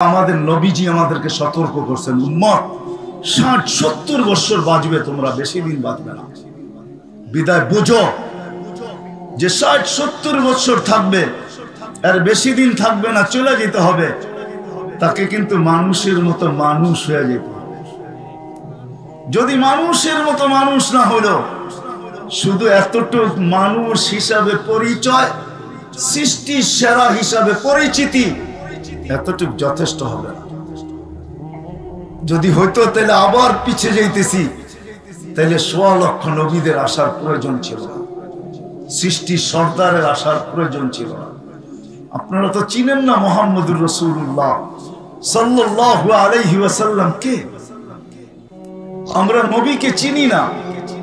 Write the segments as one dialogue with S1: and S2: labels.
S1: আমাদের নবীজি আমাদেরকে সতর্ক করছেন, উম্মত ৬০-৭০ বছর বাঁচবে, তোমরা বেশি দিন বাঁচবে না। বিদায় বুঝো যে ৬০-৭০ বছর থাকবে, আর বেশি দিন থাকবে না, চলে যেতে হবে। তাকে কিন্তু মানুষের মতো মানুষ হয়ে যেতে হবে। যদি মানুষের মতো মানুষ না হলো, শুধু এতটুক মানুষ হিসাবে পরিচয়, সৃষ্টির সেরা হিসাবে পরিচিতি, এতটুক যথেষ্ট হবে না। যদি হইতো তাহলে আবার পিছিয়ে যাইতেছি, তাহলে ১৬ লক্ষ নবীদের আসার প্রয়োজন ছিল না, সৃষ্টির সর্দারের আসার প্রয়োজন ছিল না। আপনারা তো চিনেন না মুহাম্মদুর রাসূলুল্লাহ সাল্লাল্লাহু আলাইহি ওয়াসাল্লাম কে? আমরা নবীকে চিনি না।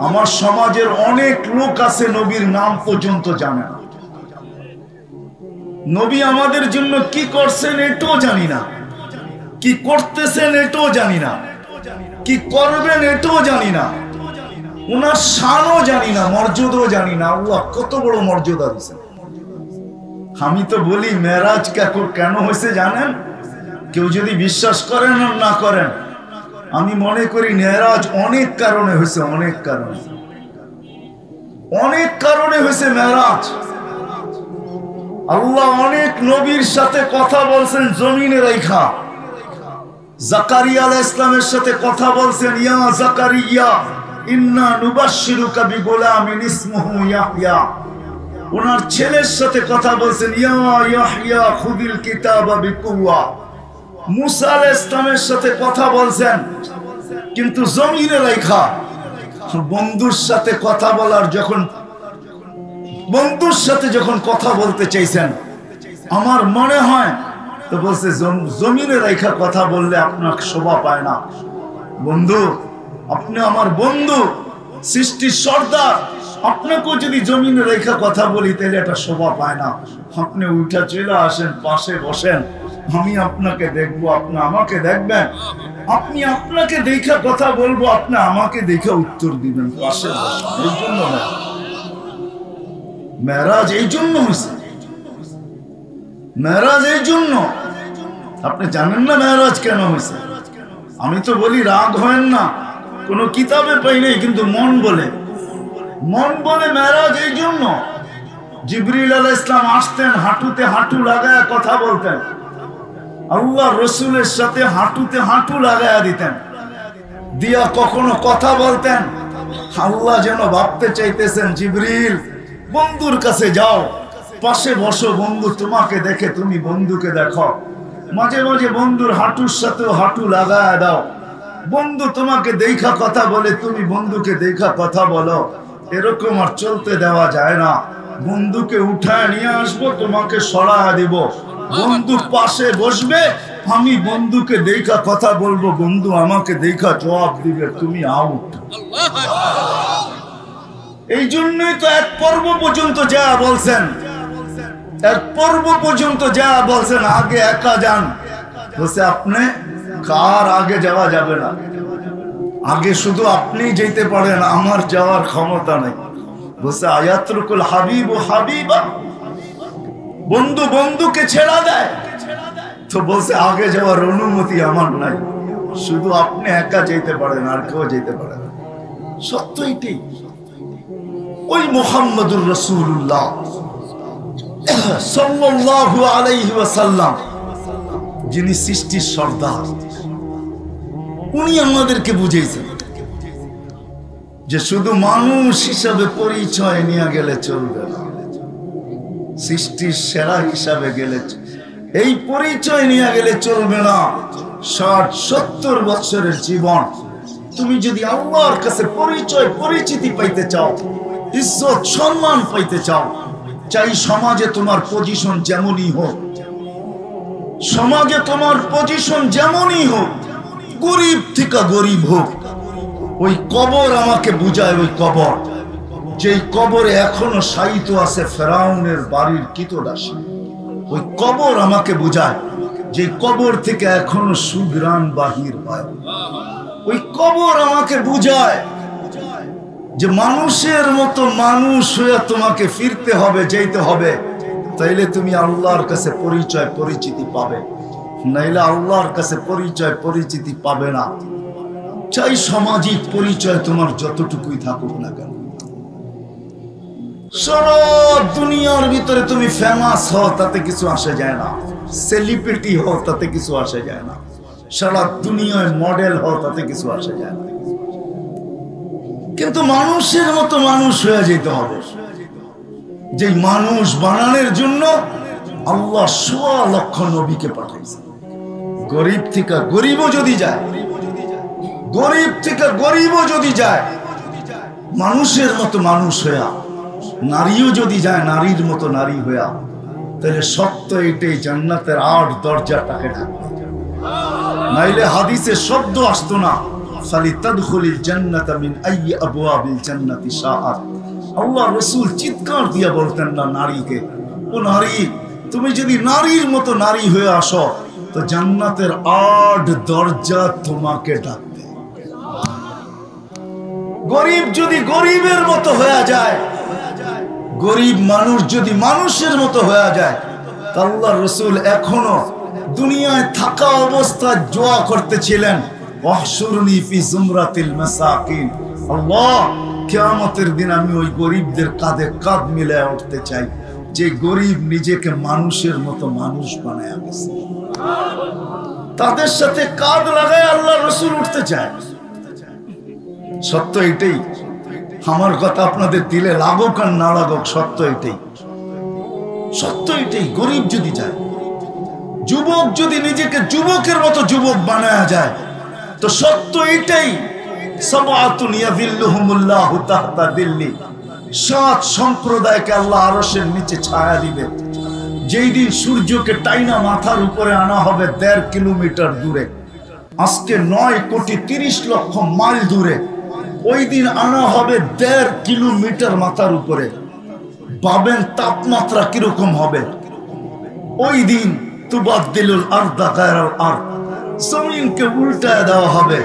S1: আমার সমাজের অনেক লোক আছে নবীর নাম পর্যন্ত জানে না। নবী আমাদের জন্য কি করছেন এটাও জানি না, কি করতেছেন এটাও জানি না, কি করবেন এটাও জানি না, ওনার শানও জানি না, মর্যাদাও জানি না। আল্লাহ কত বড় মর্যাদা দিয়েছেন। আমি তো বলি মেরাজ কেন হয়েছে জানেন? কেউ যদি বিশ্বাস করেন আর না করেন, আমি মনে করি মেরাজ অনেক কারণে হয়েছে, অনেক কারণে হয়েছে মেরাজ। আল্লাহ অনেক নবীর সাথে কথা বলছেন জমিনে রাইখা। জাকারিয়া আলাইহিস সালামের সাথে কথা বলছেন, ইয়া জাকারিয়া ইন্না নুবাশশিরুকা বিগুলামিন ইসমুহু ইয়াহইয়া। ওনার ছেলের সাথে কথা বলছেন, ইয়া ইয়াহইয়া খুযিল কিতাবা বিকুওয়া। মুসা আলাইহিস সালামের সাথে কথা বলছেন, কিন্তু জমিনে রাইখা। বন্ধুর সাথে কথা বলার বন্ধুর সাথে যখন কথা বলতে চাইছেন, আমার মনে হয় তো বলছে জমিনে রেখা কথা বললে আপনার শোভা পায় না। বন্ধু, আপনি আমার বন্ধু, সৃষ্টির সর্দার, আপনাকেও যদি জমিনে রেখা কথা বলি তাহলে এটা শোভা পায় না। আপনি উঠা চলে আসেন, পাশে বসেন, আমি আপনাকে দেখবো, আপনি আমাকে দেখবেন। আপনি আপনাকে দেখা কথা বলবো, আপনি আমাকে দেখে উত্তর দিবেন, পাশে বসেন। এই জন্য মেরাজ এই জন্য হয়েছে, মেরাজ এই জন্য। আপনি জানেন না মেরাজ কেন হয়েছে? আমি তো বলি রাগ হয় না, কোন কিতাবে পাই নাই, কিন্তু মন বলে মেরাজ এই জন্য। জিবরিল আলাইহিস সালাম আসতেন, হাঁটুতে হাঁটু লাগায়া কথা বলতেন। আল্লাহ রসুলের সাথে হাঁটুতে হাঁটু লাগায়া দিতেন, দিয়া কখনো কথা বলতেন। আল্লাহ যেন ভাবতে চাইতেছেন, জিবরিল বন্ধুর কাছে যাও, পাশে বসো, বন্ধু তোমাকে দেখে তুমি বন্ধুকে দেখো। মাঝে মাঝে বন্ধুর হাঁটুর সাথেও হাঁটু লাগায় দাও। বন্ধু তোমাকে দেখা কথা বলে, তুমি বন্ধুকে দেখা কথা বলো। এরকম আর চলতে দেওয়া যায় না। বন্ধুকে উঠায় নিয়ে আসবো, তোমাকে সরায় দিব। বন্ধু পাশে বসবে, আমি বন্ধুকে দেখা কথা বলবো, বন্ধু আমাকে দেখা জবাব দিবে, তুমি আউট। এই জন্যই তো এক পর্ব পর্যন্ত যা বলছেন, আগে একা যান। বলছে আপনি কার আগে যাওয়া যাবে না, আগে শুধু আপনি যেতে পারেন, আমার যাওয়ার ক্ষমতা নেই। বলছে আয়াতরুকুল হাবিব ও হাবিবা, বন্ধু বন্ধুকে ছেড়া দেয়। তো বলছে আগে যাওয়ার অনুমতি আমার নাই, শুধু আপনি একা যেতে পারেন, আর কেউ যেতে পারে না। সত্য এটাই। ওই মুহাম্মদুর রাসূলুল্লাহ সাল্লাল্লাহু আলাইহি ওয়াসাল্লাম, যিনি সৃষ্টির সর্দার, উনি আমাদেরকে বুঝিয়েছেন যে শুধু মানুষ হিসাবে পরিচয় নিয়ে গেলে চলবে না, সৃষ্টির সেরা হিসাবে গেলে, এই পরিচয় নিয়ে গেলে চলবে না। ৬০-৭০ বছরের জীবন তুমি যদি আল্লাহর কাছে পরিচিতি পাইতে চাও, ইজ্জত সম্মান পাইতে চাও, চাই সমাজে তোমার পজিশন যেমনই হোক, গরিব থেকে গরিব হোক, ওই কবর আমাকে বুঝায়। ওই কবর, যেই কবরে এখনো শায়িত আছে ফেরাউনের বাড়ির কীটদাসী, ওই কবর আমাকে বুঝায়। যে কবর থেকে এখনো সুঘ্রাণ বাহির হয়, ওই কবর আমাকে বুঝায় যে মানুষের মতো মানুষ হয়ে তোমাকে ফিরতে হবে, যেতে হবে, তাইলে তুমি আল্লাহর কাছে পরিচিতি পাবে। নাইলে আল্লাহর কাছে পরিচয় পরিচিতি পাবে না। চাই সামাজিক পরিচয় তোমার যতটুকুই থাকুক না কেন, সারা দুনিয়ার ভিতরে তুমি ফেমাস হও তাতে কিছু আসে যায় না, সেলিব্রিটি হও তাতে কিছু আসে যায় না, সারা দুনিয়ায় মডেল হও তাতে কিছু আসে যায় না, কিন্তু মানুষের মতো মানুষ হয়ে যেতে হবে। যে মানুষ বানানোর জন্য আল্লাহ ১৬ লক্ষ নবীকে পাঠাইছে। গরিব থেকে গরিবও যদি যায়, গরিব থেকে গরিবও যদি যায় মানুষের মতো মানুষ হইয়া, নারীও যদি যায় নারীর মতো নারী হইয়া, তাহলে সত্য এটাই জান্নাতের ৮ দরজাটাকে ঢাকবে। নাইলে হাদিসে শব্দ আসতো না, ফালিতাদখুলিল জান্নাতা মিন আইয়ি আবওয়াবিল জান্নাতি শাআত। আল্লাহ রাসূল চিৎকার দিয়ে বলতেন না নারীকে, ও নারী, তুমি যদি নারীর মতো নারী হয়ে আসো তো জান্নাতের ৮ দরজা তোমাকে ডাকবে। গরিব যদি গরিবের মতো হয়ে যায়, গরিব মানুষ যদি মানুষের মতো হয়ে যায়, তা আল্লাহ রাসূল এখনো দুনিয়ায় থাকা অবস্থায় দোয়া করতেছিলেন, ওয়াহশুরনি ফি জুমরাতিল মাসাকিন। আল্লাহ, কিয়ামতের দিন আমি ওই গরিবদের কাঁধে কাঁধ মিলায় উঠতে চাই যে গরিব নিজেকে মানুষের মতো মানুষ বানায় গেছে। তাদের সাথে কাঁধ লাগায় আল্লাহ রাসূল উঠতে চায়। সত্য এটাই। আমার কথা আপনাদের দিলে লাগুক আর না লাগুক, সত্য এটাই, সত্য এটাই। গরিব যদি যায়, যুবক যদি নিজেকে যুবকের মতো যুবক বানায় যায়, তো সত্য এটাই, সাবআতুন ইয়াযিল্লুহুমুল্লাহু তাহতা দিল্লি, ৭ সম্প্রদায়কে আল্লাহ আরশের নিচে ছায়া দিবে। যেই দিন সূর্যকে টাইনা মাথার উপরে আনা হবে ১.৫ কিলোমিটার দূরে, আজকে ৯,৩০,০০,০০০ মাইল দূরে, ওই দিন আনা হবে ১.৫ কিলোমিটার মাথার উপরে। ভাবেন তাপমাত্রা কিরকম হবে ওই দিন। তুবাদদিলুল আরদা গায়রাল আরদ, জমিনকে উল্টায় দেওয়া হবে,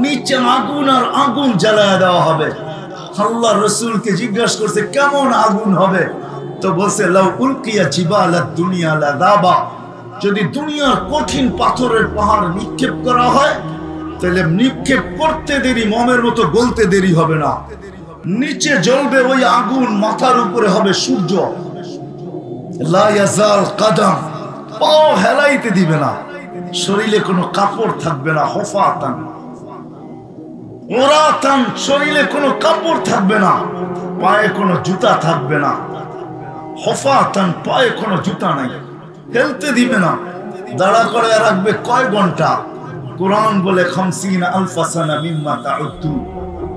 S1: নিচে আগুন আর আগুন জ্বালায় দেওয়া হবে। আল্লাহ রাসূলকে জিজ্ঞাসা করছে কেমন আগুন হবে, তো বলছে লাউ উলকিয়া জিবালাদ দুনিয়া লাযাবা, যদি দুনিয়ার কঠিন পাথরের পাহাড় নিক্ষেপ করা হয় তাহলে নিক্ষেপ করতে দেরি, মমের মতো গলতে দেরি হবে না। নিচে জ্বলবে ওই আগুন, মাথার উপরে হবে সূর্য, লা ইয়াজাল কাদাম, পাও হেলাইতে দিবে না, শরীরে কোনো কাপড় থাকবে না, হুফাতান ওরাতান, শরীরে কোনো কাপড় থাকবে না, পায়ে কোনো জুতা থাকবে না, হুফাতান, পায়ে কোনো জুতা নাই, হেলতে দিবে না, দাঁড়া করে রাখবে কয় ঘন্টা? কুরআন বলে ৫০ আলফা সানা মিম্মা তাউদ্দু,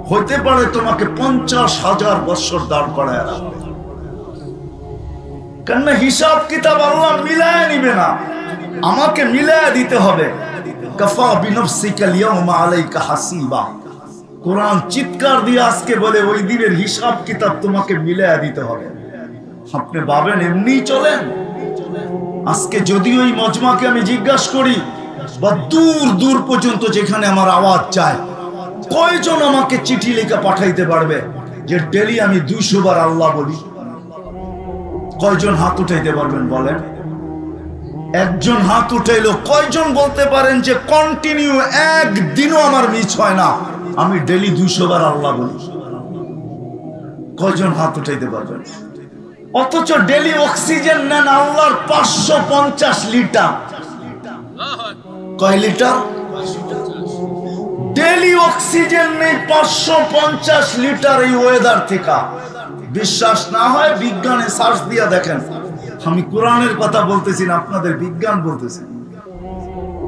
S1: হতে পারে তোমাকে ৫০,০০০ বছর দাঁড় করায় রাখবে। কেন হিসাব কিতাব আল্লাহ মিলায় নিবে না, আমাকে মিলায় দিতে হবে। কাফা বিনফসিকাল ইয়াউমা আলাইকা হাসিবা, কুরআন চিৎকার দিয়ে আজকে বলে ওই দিনের হিসাব কিতাব তোমাকে মিলায় দিতে হবে। আপনি ভাবেন এমনি চলেন? আজকে যদি ওই মজমাকে আমি জিজ্ঞাসা করি, বা দূর দূর পর্যন্ত যেখানে আমার আওয়াজ চায়, কয়জন আমাকে চিঠি লেখা পাঠাইতে পারবে যে ডেলি আমি ২০০ বার আল্লাহ বলি? কয়জন হাত উঠাইতে পারবেন বলেন? একজন হাত উঠাইলো। কয়জন বলতে পারেন যে কন্টিনিউ একদিনও আমার মিস হয় না, আমি ডেলি ২০০ বার আল্লাহ বলি? কয়জন হাত উঠাইতে পারবেন? অথচ ডেলি অক্সিজেন নেন আল্লাহর ৫৫০ লিটার। কয় লিটার? ডেলি অক্সিজেন নেই ৫৫০ লিটার এই ওয়েদার থেকে। বিশ্বাস না হয় বিজ্ঞানে সার্চ দিয়া দেখেন। আমি কোরআনের কথা বলতেছি না, আপনাদের বিজ্ঞান বলতেছি।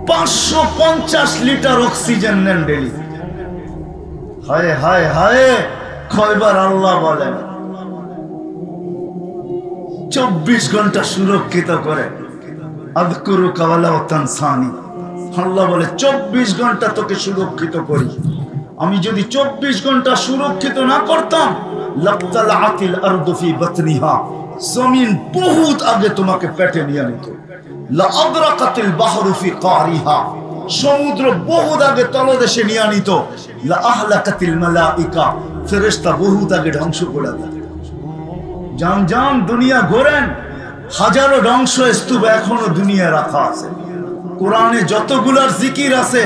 S1: ৫৫০ লিটার অক্সিজেন নেন ডেলি। হায় হায় হায়, কয়বার আল্লাহ বলেন? ২৪ ঘন্টা সুরক্ষিত করে। আযকুরুকা ওয়ালা তানসানি, আল্লাহ বলে ২৪ ঘন্টা তোকে সুরক্ষিত করি। আমি যদি ২৪ ঘন্টা সুরক্ষিত না করতাম, লাক্তালাআতিল আরদু ফি বাতনিহা, জমিন বহুত আগে তোমাকে পেটে নিয়ে নিত। লা আদরাকাতিল বাহরু ফি কারিহা, সমুদ্র বহুত আগে তলদেশে নিয়ে নিত। লা আহলাকাতিল মালাইকা, ফেরেশতা বহুত আগে ধ্বংস করে দিত। জান জান দুনিয়া ঘোরেন, হাজারো ধ্বংস স্তূপ এখনো দুনিয়ায় রাখা আছে। কোরআনে যতগুলার জিকির আছে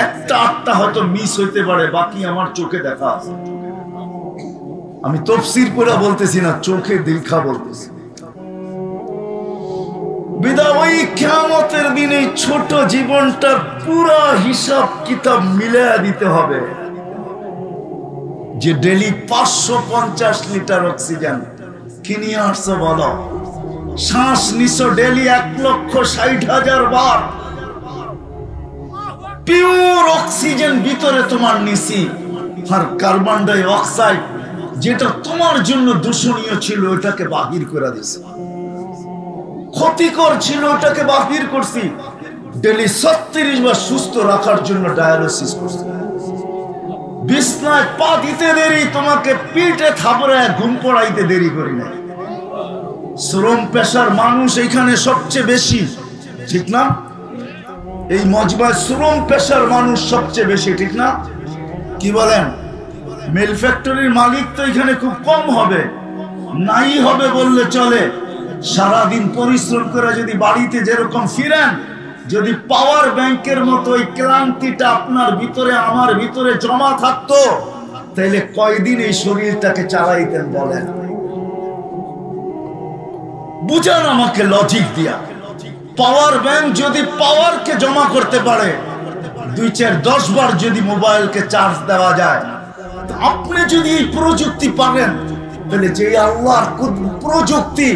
S1: একটা আটটা হয়তো মিস হইতে পারে, বাকি আমার চোখে দেখা আছে। আমি তাফসীর করে বলতেছি না, চোখে দেখা বলতেছি। বিদায় ওই কিয়ামতের দিনে ছোট জীবনটার পুরা হিসাব কিতাব মিলায়া দিতে হবে। যে ডেলি 550 লিটার অক্সিজেন কিনে আসছো বলো, শ্বাস নিছো ডেলি 1,60,000 বার, পিওর অক্সিজেন ভিতরে তোমার নিছি, আর কার্বন ডাই অক্সাইড যেটা তোমার জন্য দূষণীয় ছিল ওটাকে বাহির করে দিছি, ক্ষতিকর ছিল ওটাকে বাহির করছি। ডেলি 36 বার সুস্থ রাখার জন্য ডায়ালিসিস করছি। বিছনায় পা দিতে দেরি, তোমাকে পিঠে থাপড়ায় ঘুম পড়াইতে দেরি করি না। শ্রম পেশার মানুষ এখানে সবচেয়ে বেশি, ঠিক না? এই মজবায় শ্রম পেশার মানুষ সবচেয়ে বেশি, ঠিক না? কি বলেন? মিল ফ্যাক্টরির মালিক তো এখানে খুব কম হবে, নাই হবে বললে চলে। সারাদিন পরিশ্রম করে যদি বাড়িতে যেরকম ফিরেন, যদি পাওয়ার ব্যাংকের মতো ওই ক্লান্তিটা আপনার ভিতরে আমার ভিতরে জমা থাকতো, তাইলে কয়দিন এই শরীরটাকে চালাইতেন বলেন? বুঝান আমাকে লজিক দিয়া। পাওয়ার ব্যাংক যদি পাওয়ারকে জমা করতে পারে, 2-4-10 বার যদি মোবাইলকে চার্জ দেওয়া যায়, আপনি যদি এই প্রযুক্তি পাবেন, তাহলে যে আল্লাহর প্রযুক্তি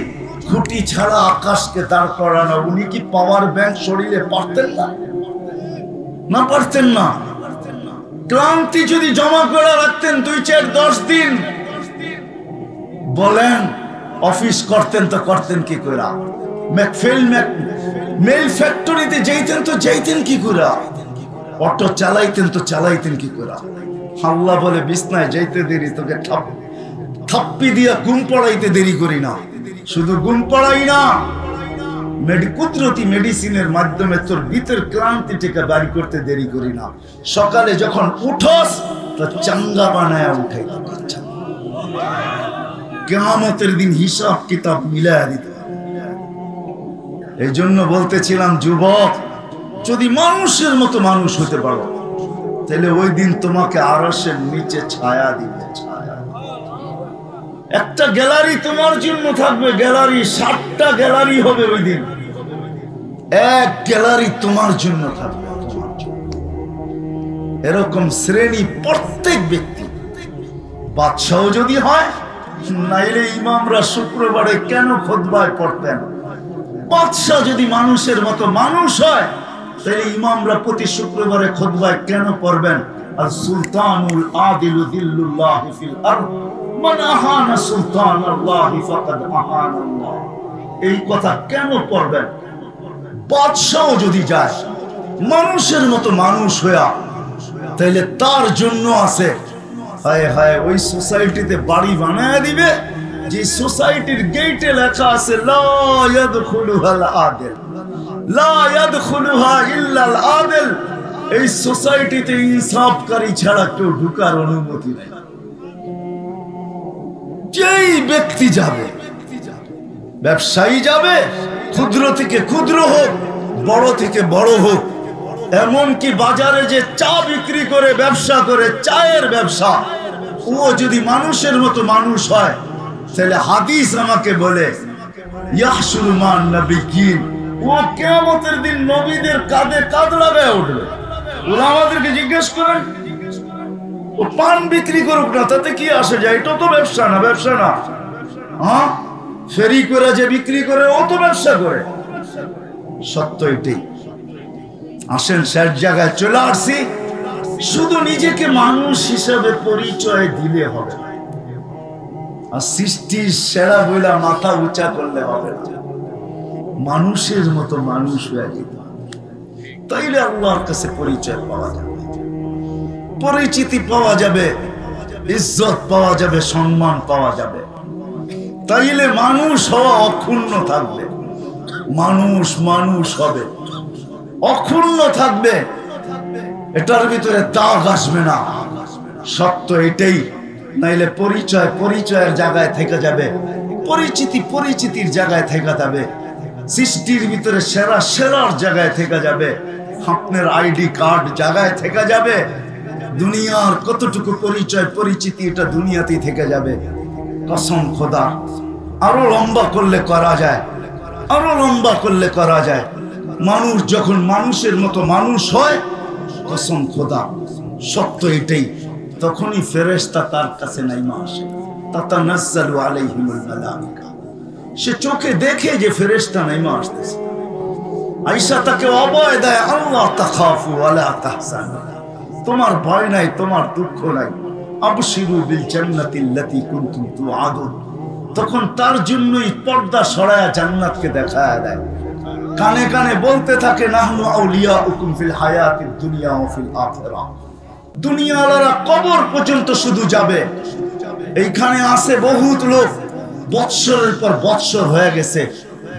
S1: খুঁটি ছাড়া আকাশকে দাঁড় করানো, উনি কি পাওয়ার ব্যাংক শরীরে পারতেন না? না পারতেন না? ক্লান্তি যদি জমা করে রাখতেন 2-4-10 দিন, বলেন অফিস করতেন তো করতেন কি করে? মেল ফ্যাক্টরিতে যাইতেন কি করে? অটো চালাইতেন তো চালাইতেন কি করে? আল্লাহ বলে বিছনায় যাইতে দেরি, তোকে থাপ্পি দিয়া ঘুম পড়াইতে দেরি করি না। শুধু ঘুম পড়াই না, কুদরতি মেডিসিনের মাধ্যমে তোর ভিতর ক্লান্তি থেকে বাড়ি করতে দেরি করি না। সকালে যখন উঠোস তো চাঙ্গা বানায় উঠাইতে পারছেন। কিয়ামতের দিন হিসাব কিতাব মিলায়া দিতে হবে। এই জন্য বলতেছিলাম, যুবক, যদি মানুষের মতো মানুষ হতে পারো, তাহলে ওই দিন তোমাকে আরশের নিচে ছায়া দিবে, ছায়া। একটা গ্যালারি তোমার জন্য থাকবে, গ্যালারি 60টা গ্যালারি হবে ওই দিন। এক গ্যালারি তোমার জন্য থাকবে। এরকম শ্রেণী প্রত্যেক ব্যক্তি। বাদশাহ যদি হয়, নাইলে ইমামরা শুক্রবারে কেন খুতবায় পড়তেন? বাদশাহ যদি মানুষের মতো মানুষ হয়, তাহলে ইমামরা প্রতি শুক্রবারে খুতবায় কেন পড়বেন? আর সুলতানুল আদিলু দিল্লুল্লাহ ফিল আরদ, মান আহানা সুলতানাল্লাহ ফাকাদ আহানাল্লাহ। এই কথা কেন পড়বেন? বাদশাহ যদি যায় মানুষের মতো মানুষ হইয়া, তাইলে তার জন্য আছে, হায় হায়, ওই সোসাইটিতে বাড়ি বানায় দিবে যে সোসাইটির গেটে লেখা আছে লা ইয়াদখুলুহাল আদিল, লা ইয়াদখুলুহা ইল্লাল আদিল। এই সোসাইটিতে ইনসাফকারী ছাড়া কেউ ঢোকার অনুমতি নেই। যেই ব্যক্তি যাবে, ব্যবসায়ী যাবে, ক্ষুদ্র থেকে ক্ষুদ্র হোক, বড় থেকে বড় হোক, এমনকি বাজারে যে চা বিক্রি করে ব্যবসা করে, চায়ের ব্যবসা, ও যদি মানুষের মতো মানুষ হয়, তাহলে হাদিস আমাকে বলে ইয়াহশুরু মান নবিয়্যিন, ও কিয়ামতের দিন নবীদের কাঁধে কাঁধ লাগায় উঠবে। ওরা আমাদেরকে জিজ্ঞেস করেন, ও পান বিক্রি করুক না, তাতে কি আসে যায়? এটা তো ব্যবসা না, ব্যবসা না। হ্যাঁ, ফেরি করে যে বিক্রি করে ও তো ব্যবসা করে। সত্য এটাই। আসেন, শেষ জায়গায় চলে আসছি। শুধু নিজেকে মানুষ হিসেবে পরিচয় দিলে হবে না, আর সৃষ্টির সেরা বইলা মাথা উঁচা করলে হবে না। মানুষের মতো মানুষ হয়ে যেতে হবে, তাইলে আল্লাহর কাছে পরিচয় পাওয়া যাবে, পরিচিতি পাওয়া যাবে, ইজ্জত পাওয়া যাবে, সম্মান পাওয়া যাবে। তাইলে মানুষ হওয়া অক্ষুণ্ণ থাকবে। মানুষ মানুষ হবে, অক্ষুণ্ণ থাকবে, এটার ভিতরে দাগ আসবে না। সত্য এটাই। নাইলে পরিচয় পরিচয়ের জায়গায় থেকে যাবে, পরিচিতি পরিচিতির জায়গায় থেকে যাবে। সৃষ্টির ভিতরে সেরা সেরার জায়গায় থেকে যাবে, আপনার আইডি কার্ড জায়গায় থেকে যাবে, দুনিয়ার কতটুকু পরিচয় পরিচিতি এটা দুনিয়াতেই থেকে যাবে। কসম খোদা, আরো লম্বা করলে করা যায়, আরো লম্বা করলে করা যায়। মানুষ যখন মানুষের মতো মানুষ হয়, কসম খোদা সত্য এটাই, তখনই ফেরেশতা তার কাছে নাইমা আসে। তাতানাজ্জালু আলাইহিমুল মালাইকা, সে চোখে দেখে যে ফেরেশতা নাইমা আসতেছে। আয়েশা তাকে অভয় দেয়, আল্লাহ তাখাফু ওয়ালা তাহজানু, তোমার ভয় নাই, তোমার দুঃখ নাই। আবশিরু বিল জান্নাতিল্লাতী কুনতুম তুআদুন, তখন তার জন্যই পর্দা সরায়া জান্নাতকে দেখায়া দেয়। কানে কানে বলতে থাকে, নাহনু আউলিয়াউকুম ফিল হায়াতিদ দুনিয়া ওয়া ফিল আখিরাহ, দুনিয়াওয়ালারা কবর পর্যন্ত শুধু যাবে। এইখানে আছে বহুত লোক বৎসরের পর বৎসর হয়ে গেছে,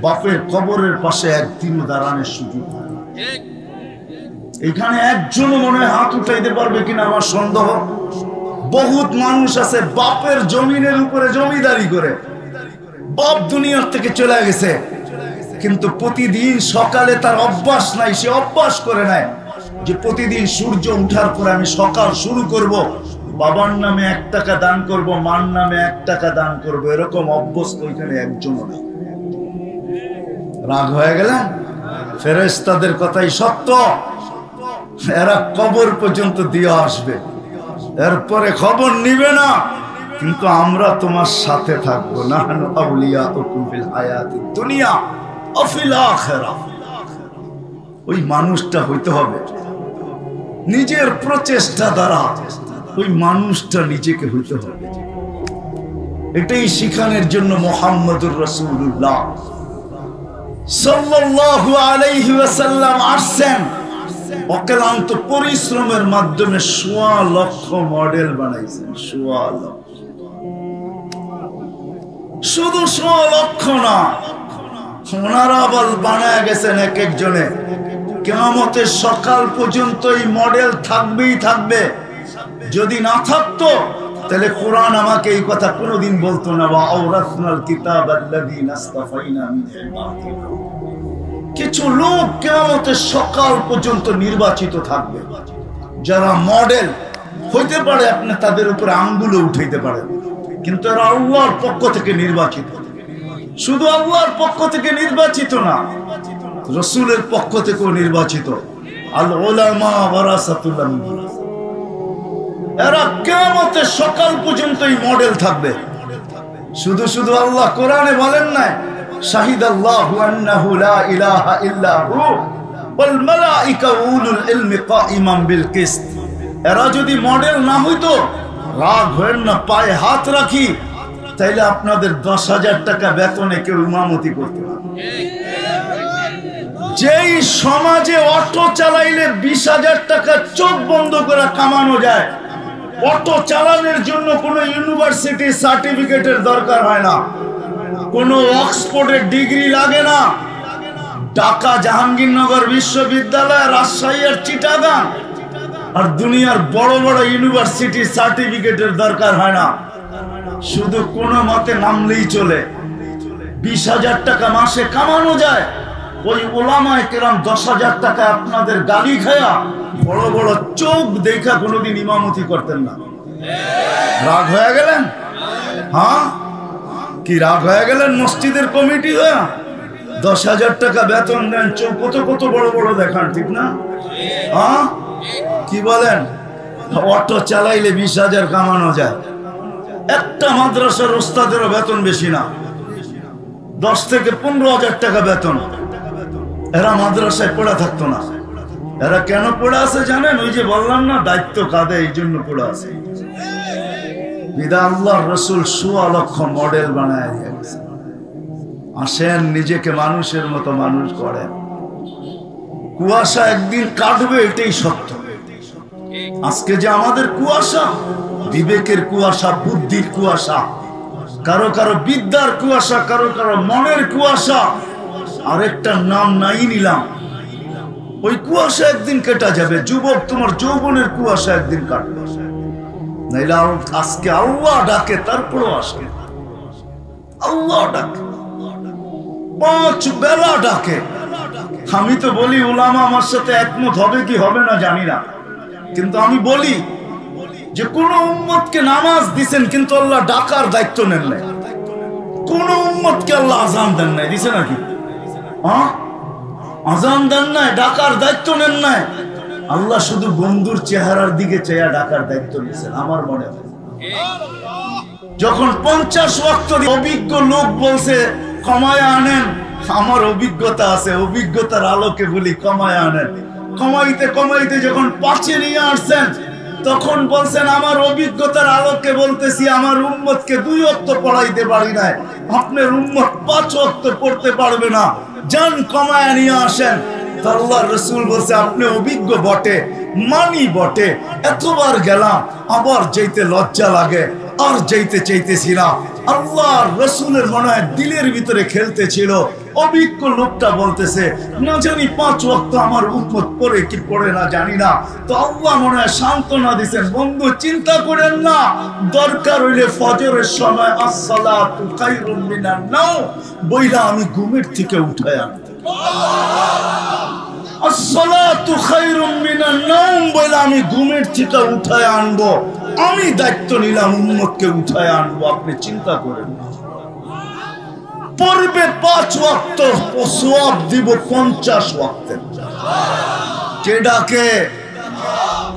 S1: বাপের কবরের পাশে একদিনও দাঁড়ানোর সুযোগ হয় না। এখানে একজনও মনে হয় হাত উঠাইতে পারবে কিনা আমার সন্দেহ। বহুত মানুষ আছে বাপের জমিনের উপরে জমিদারি করে, বাপ দুনিয়ার থেকে চলে গেছে, কিন্তু প্রতিদিন সকালে তার অভ্যাস নাই, সে অভ্যাস করে নাই যে প্রতিদিন সূর্য উঠার পরে আমি সকাল শুরু করব, বাবার নামে 1 টাকা দান করব, মার নামে 1 টাকা দান করব, এরকম অভ্যস্ত ওইখানে একজনও নেই। রাগ হয়ে গেলেন? ফেরেশতাদের কথাই সত্য, এরা কবর পর্যন্ত দিয়ে আসবে, এরপরে খবর নিবে না, কিন্তু আমরা তোমার সাথে থাকবো। নাহনু আউলিয়াউকুম ফিল হায়াতিদ দুনিয়া ওয়া ফিল আখিরাহ। ওই মানুষটা হইতে হবে নিজের প্রচেষ্টা দ্বারা, ওই মানুষটা নিজেকে হইতে হবে। এটাই শিখানোর জন্য মুহাম্মদুর রাসূলুল্লাহ সাল্লাল্লাহু আলাইহি ওয়াসাল্লাম আসছেন। অক্লান্ত পরিশ্রমের মাধ্যমে 1.25 লক্ষ মডেল বানাইছেন। 1.25 লক্ষ, শুধু 1.25 লক্ষ না, ওনারা আবার বানায় গেছেন এক একজনে। কিয়ামতের সকাল পর্যন্ত এই মডেল থাকবেই থাকবে। যদি না থাকতো তাহলে কোরআন আমাকে এই কথা কোনোদিন বলতো না, ওয়া আওরাসনাল কিতাবাল্লাযীনা ইসতাফাইনা মিন ইবাদিনা। কিছু লোক কিয়ামতের সকাল পর্যন্ত নির্বাচিত থাকবে, যারা মডেল হইতে পারে, আপনি তাদের উপরে আঙ্গুলে উঠাইতে পারেন, কিন্তু এরা আল্লাহর পক্ষ থেকে নির্বাচিত। শুধু আল্লাহর পক্ষ থেকে নির্বাচিত না, রাসূলের পক্ষ থেকেও নির্বাচিত। আল উলামা ওয়ারাসাতুল আমবিয়া, এরা কিয়ামতের সকাল পর্যন্ত এই মডেল থাকবে। শুধু শুধু আল্লাহ কোরআনে বলেন না, শাহিদাল্লাহু আন্নাহু লা ইলাহা ইল্লা হু ওয়াল মালাইকা ওয়া উলুল ইলমি কাইমান বিল কিসত। এরা যদি মডেল না হইতো, রাগ হয় না, পায়ে হাত রাখি, তাইলে আপনাদের 10,000 টাকা বেতনে কেউ ইমামতি করতে পারে। যেই সমাজে অটো চালাইলে 20,000 টাকা চোখ বন্ধ করে কামানো যায়, অটো চালানোর জন্য কোনো ইউনিভার্সিটি সার্টিফিকেটের দরকার হয় না, কোনো অক্সফোর্ডের ডিগ্রি লাগে না, ঢাকা জাহাঙ্গীরনগর বিশ্ববিদ্যালয়, রাজশাহী আর চিটাগাং আর দুনিয়ার বড় বড় ইউনিভার্সিটি সার্টিফিকেটের দরকার হয় না, শুধু কোনো মতে নামলেই চলে। 20,000 টাকা মাসে কামানো যায়। ওই ওলামায়ে কেরাম 10,000 টাকা আপনাদের গালি খায়া বড় বড় চোখ দেখা কোনোদিন ইমামতি করতেন না। রাগ হয়ে গেলেন? হ্যাঁ, কি রাগ হয়ে গেলেন? মসজিদের কমিটি হয়ে 10,000 টাকা বেতন দেন, চোখ কত কত বড় বড় দেখান, ঠিক না? হ্যাঁ, কি বলেন? অটো চালাইলে 20,000 কামানো যায়। একটা মাদ্রাসার ওস্তাদেরও বেতন বেশি না, 10 থেকে 15,000 টাকা বেতন। এরা মাদ্রাসায় পড়া থাকতো না। এরা কেন পড়ে আছে জানেন? ওই যে বললাম না, দায়িত্ব কাঁধে, এই জন্য পড়ে আছে। বিদা আল্লাহর রাসূল 1.25 লক্ষ মডেল বানায় দিয়ে গেছে। আসেন, নিজেকে মানুষের মতো মানুষ করেন। কুয়াশা একদিন কাটবে, এটাই সত্য। আজকে যে আমাদের কুয়াশা, বিবেকের কুয়াশা, বুদ্ধির কুয়াশা, কারো কারো বিদ্যার কুয়াশা, কারো কারো মনের কুয়াশা, আরেকটা নাম নাই নিলাম। ওই কুয়াশা একদিন কেটে যাবে। যুবক, তোমার যৌবনের কুয়াশা একদিন কাটবে। নাইলে আজকে আল্লাহ ডাকে, তারপরও আসে। আল্লাহ ডাকে, 5 বেলা ডাকে। আমি তো বলি উলামা আমার সাথে একমত হবে কি হবে না জানি না, কিন্তু আমি বলি যে কোন উম্মতকে নামাজ দিছেন কিন্তু আল্লাহ ডাকার দায়িত্ব নেন নাই। কোন উম্মতকে আল্লাহ আযান দেন নাই, দিছে নাকি? আযান দেন নাই, ডাকার দায়িত্ব নেন নাই। আল্লাহ শুধু বন্ধুর চেহারার দিকে চেয়ে ডাকার দায়িত্ব নিয়েছেন আমার মনে হয়। যখন 50 ওয়াক্ত অভিজ্ঞ লোক বলছে কমায় আনেন, আমার অভিজ্ঞতা আছে, অভিজ্ঞতার আলোকে বলি কমায় আনেন। কমাইতে কমাইতে যখন 5-এ নিয়ে আসছেন তখন বলছেন আমার অভিজ্ঞতার আলোকে বলতেছি আমার উম্মতকে 2 ওয়াক্ত পড়াইতে পারি না, আপনার উম্মত 5 ওয়াক্ত পড়তে পারবে না, যান কমায় নিয়ে আসেন। আল্লাহর রাসূল বলছে আপনি অভিজ্ঞ বটে, মানি বটে, এতবার গেলাম আবার যেতে লজ্জা লাগে, আর যেতে চাইতেছি না। আল্লাহর রাসূলের মনে হয় দিলের ভিতরে খেলতেছিল। অভিজ্ঞ লোকটা বলতেছে না জানি 5 ওয়াক্ত আমার উম্মত পড়ে কি পড়ে না জানি না। তো আল্লাহ মনে হয় সান্ত্বনা দিয়েছেন, বন্ধু চিন্তা করেন না, দরকার হইলে ফজরের সময় আসসালাতু খায়রুম মিনান নাওম বইলা আমি ঘুমের থেকে উঠায় আনব। আসসালাতু খায়রুম মিনান নাওম বইলা আমি ঘুমের থেকে উঠায় আনবো। আমি দায়িত্ব নিলাম উম্মতকে উঠায় আনবো, আপনি চিন্তা করেন না। পড়বে 5 ওয়াক্ত, সওয়াব দিব 50 ওয়াক্তের। কে ডাকে?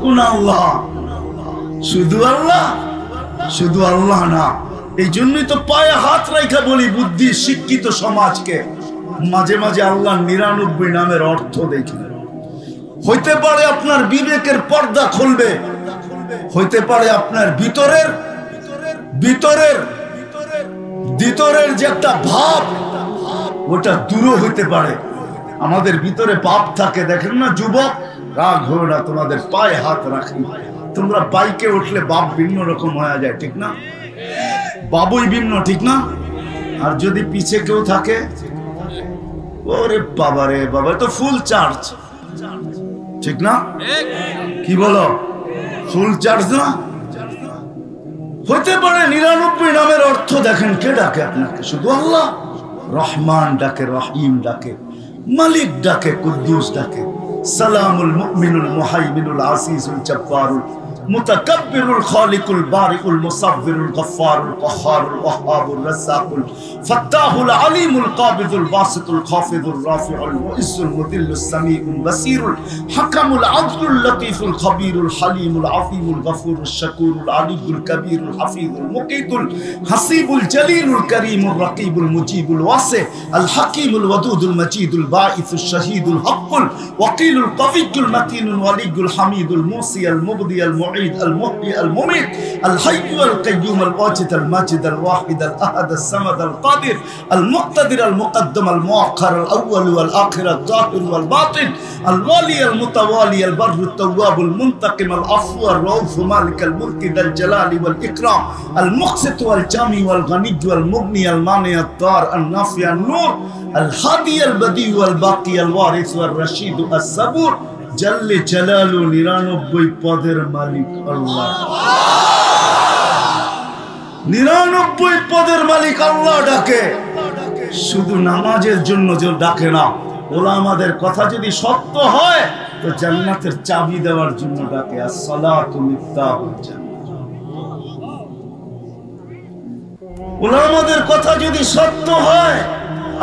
S1: কোন আল্লাহ? শুধু আল্লাহ? শুধু আল্লাহ না। এই জন্যই তো পায়ে হাত রাখা বলি বুদ্ধি শিক্ষিত সমাজকে, মাঝে মাঝে আল্লাহ 99 নামের অর্থ দেখি। হইতে পারে আপনার বিবেকের পর্দা খুলবে, হইতে পারে আপনার ভিতরের যে একটা ভাব ওটা দূর হইতে পারে। আমাদের ভিতরে পাপ থাকে, দেখেন না যুবক, রাগ হয়ে না, তোমাদের পায়ে হাত রাখি। তোমরা বাইকে উঠলে বাপ ভিন্ন রকম হয়ে যায়, ঠিক না? বাবুই ভিন্ন, ঠিক না? আর যদি পিছে কেউ থাকে, ওরে বাবা রে বাবা, তো ফুল চার্জ, ঠিক না? কি বলো, ফুল চার্জ না? হতে পারে 99 নামের অর্থ দেখেন কে ডাকে আপনাকে? শুধু আল্লাহ। রহমান ডাকে, রহিম ডাকে, মালিক ডাকে, কুদ্দুস ডাকে, সালামুল মুমিনুল মুহাইমিনুল আসিসুল জব্বারুল মুতাকাব্বিরুল খালিকুল বারিউল মুসাব্বিরুল গফফারুল কাহ্হারুল ওয়াহ্হাবুর রাজ্জাকুল ফাত্তাহুল আলিমুল কাবিদুল বাসিতুল খাফিদুর রাফিউল মুইজ্জুল মুদিল্লুস সামিউল বাসিরুল হাকামুল আদলুল লতীফুল খাবীরুল হালিমুল আফিমুল গফুরুশ শাকুরুল আলিয়ুল কবীরুল হাফিজুল মুকিতুল হাসিবুল জলিলুল করিমুর রাকিবুল মুজিবুল ওয়াসি আল হাকিমুল ওয়াদুদুল মাজিদুল বাঈসুশ শাহীদুল হকুল ওয়াকিলুল কবিয়্যুল মাতিনুল ওয়ালিয়ুল হামিদুল মুসি আল মুবদি আল المعيد المحيي المميت الحي القيوم الواجد الماجد الواحد الأحد الصمد القادر المقتدر المقدم المؤخر الأول والآخر الظاهر والباطن الوالي المتوالي البر التواب المنتقم العفو الرؤوف مالك الملك ذا الجلال والإكرام المقسط والجامع والغني والمغني المانع الضار النافع النور الهادي البديع والباقي الوارث والرشيد الصبور জাল্লে জালালু 99 পদের মালিক আল্লাহ। 99 পদের মালিক আল্লাহ ডাকে। শুধু নামাজের জন্য যে ডাকে না, ওলামাদের কথা যদি সত্য হয় তো জান্নাতের চাবি দেওয়ার জন্য ডাকে। as-সালাতু মিফতাহুল জান্নাহ। ওলামাদের কথা যদি সত্য হয়,